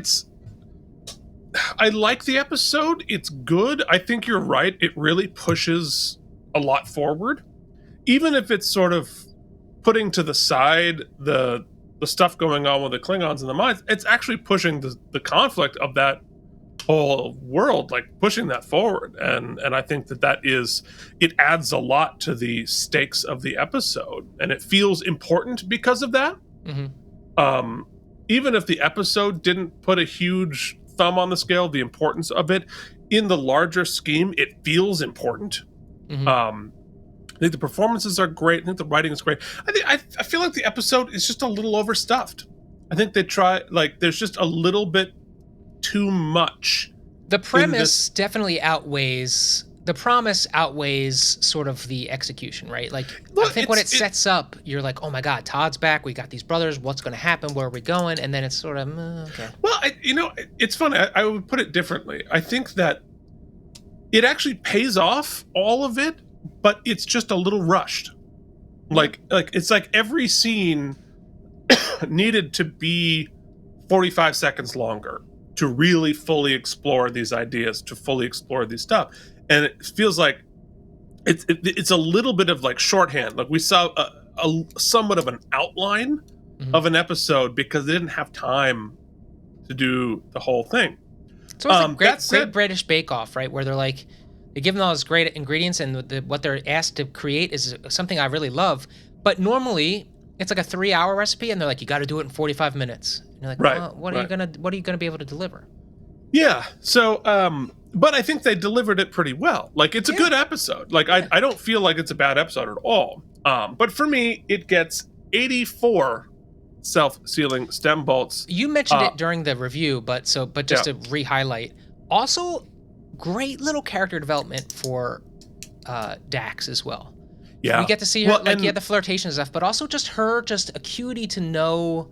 I like the episode. It's good. I think you're right. It really pushes a lot forward, even if it's sort of putting to the side the stuff going on with the Klingons and the Mines. It's actually pushing the conflict of that whole world, like pushing that forward, and I think it adds a lot to the stakes of the episode, and it feels important because of that. Even if the episode didn't put a huge thumb on the scale, the importance of it in the larger scheme, it feels important. I think the performances are great. I think the writing is great. I feel like the episode is just a little overstuffed. I think there's just a little bit too much. The premise definitely outweighs the promise outweighs sort of the execution, right? Like, I think when it sets up, you're like, oh my God, Todd's back. We got these brothers. What's going to happen? Where are we going? And then it's sort of, okay. Well, it's funny. I would put it differently. I think that it actually pays off, all of it, but it's just a little rushed. Like it's like every scene needed to be 45 seconds longer to really fully explore these ideas, to fully explore these stuff. And it feels like it's a little bit of like shorthand. Like, we saw a somewhat of an outline of an episode because they didn't have time to do the whole thing. So it's great British Bake Off, right? Where they give them all these great ingredients, and what they're asked to create is something I really love. But normally it's like a 3-hour recipe, and they're like, you got to do it in 45 minutes. And you're like, right, well, what are you gonna be able to deliver? Yeah. So, but I think they delivered it pretty well. Like, it's a good episode. Like, I don't feel like it's a bad episode at all. But for me, it gets 84 self-sealing stem bolts. You mentioned it during the review, but just to re-highlight, also great little character development for Dax as well. Yeah, we get to see her the flirtation stuff, but also just her acuity to know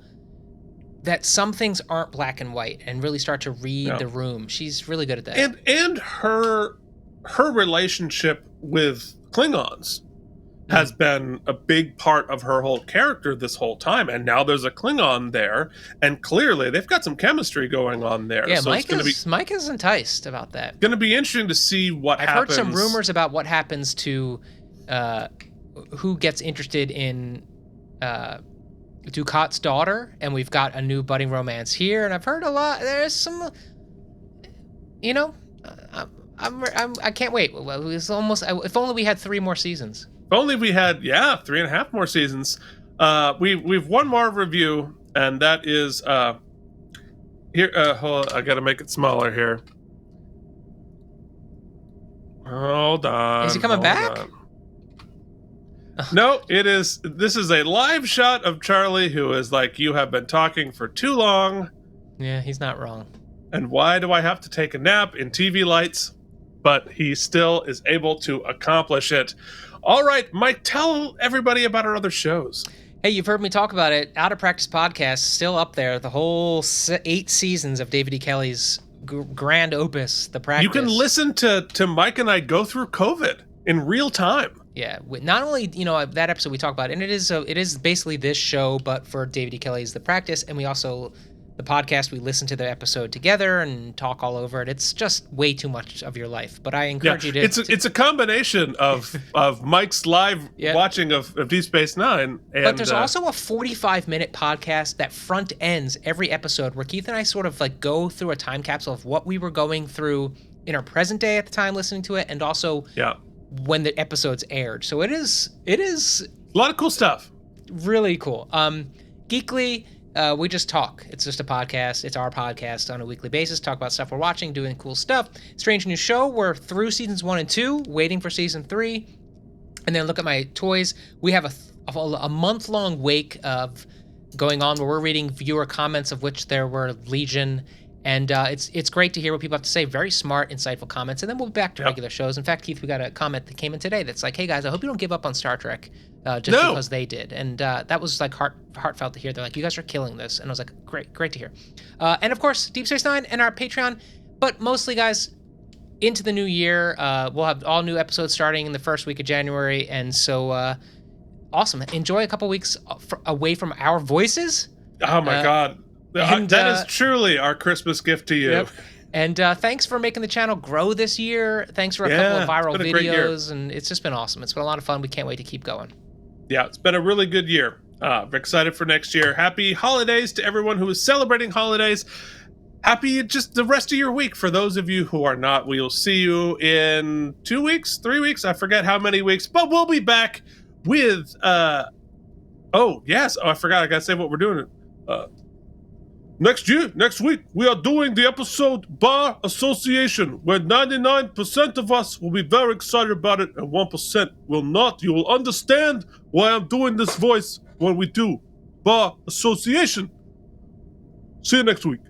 that some things aren't black and white and really start to read the room. She's really good at that. And her relationship with Klingons has been a big part of her whole character this whole time. And now there's a Klingon there, and clearly they've got some chemistry going on there. Yeah, so Mike is enticed about that. Going to be interesting to see what happens. I've heard some rumors about what happens to who gets interested in Ducat's daughter, and we've got a new budding romance here. And I've heard a lot. There's some, I can't wait. It's almost. If only we had 3 more seasons. If only we had 3.5 more seasons. We've one more review, and that is here. Hold on, I got to make it smaller here. Hold on. Is he coming back? No, this is a live shot of Charlie, who is like, you have been talking for too long. Yeah, he's not wrong. And why do I have to take a nap in TV lights? But he still is able to accomplish it. All right, Mike, tell everybody about our other shows. Hey, you've heard me talk about it. Out of Practice podcast, still up there. The whole 8 seasons of David E. Kelly's grand opus, The Practice. You can listen to Mike and I go through COVID in real time. Yeah, not only that episode we talk about, and it is basically this show, but for David E. Kelly's The Practice, and we also the podcast we listen to the episode together and talk all over it. It's just way too much of your life, but I encourage you to. It's a combination of Mike's live watching of Deep Space Nine, but there's also a 45-minute podcast that front ends every episode where Keith and I sort of like go through a time capsule of what we were going through in our present day at the time listening to it, and also when the episodes aired. So it is a lot of cool stuff. Really cool. Geekly, we just talk. It's just a podcast. It's our podcast on a weekly basis. Talk about stuff we're watching, doing cool stuff. Strange New Show, we're through seasons 1 and 2, waiting for season 3. And then look at my toys. We have a month-long wake of going on where we're reading viewer comments, of which there were legion. And it's great to hear what people have to say. Very smart, insightful comments. And then we'll be back to regular shows. In fact, Keith, we got a comment that came in today that's like, hey, guys, I hope you don't give up on Star Trek because they did. And that was like heartfelt to hear. They're like, you guys are killing this. And I was like, great to hear. And, of course, Deep Space Nine and our Patreon. But mostly, guys, into the new year, we'll have all new episodes starting in the first week of January. And so, awesome. Enjoy a couple weeks away from our voices. Oh, my God. And, that is truly our Christmas gift to you. Yep. And thanks for making the channel grow this year. Thanks for a couple of viral videos. And it's just been awesome. It's been a lot of fun. We can't wait to keep going. Yeah, it's been a really good year. We're excited for next year. Happy holidays to everyone who is celebrating holidays. Happy just the rest of your week. For those of you who are not, we will see you in 2 weeks, 3 weeks. I forget how many weeks, but we'll be back with, I forgot. I got to say what we're doing. Next week, we are doing the episode Bar Association, where 99% of us will be very excited about it and 1% will not. You will understand why I'm doing this voice when we do Bar Association. See you next week.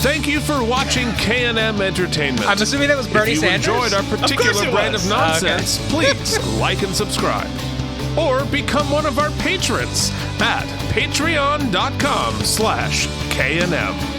Thank you for watching K&M Entertainment. I'm assuming that was Bernie Sanders. If you enjoyed our particular brand of nonsense, please like and subscribe. Or become one of our patrons at patreon.com/KNM.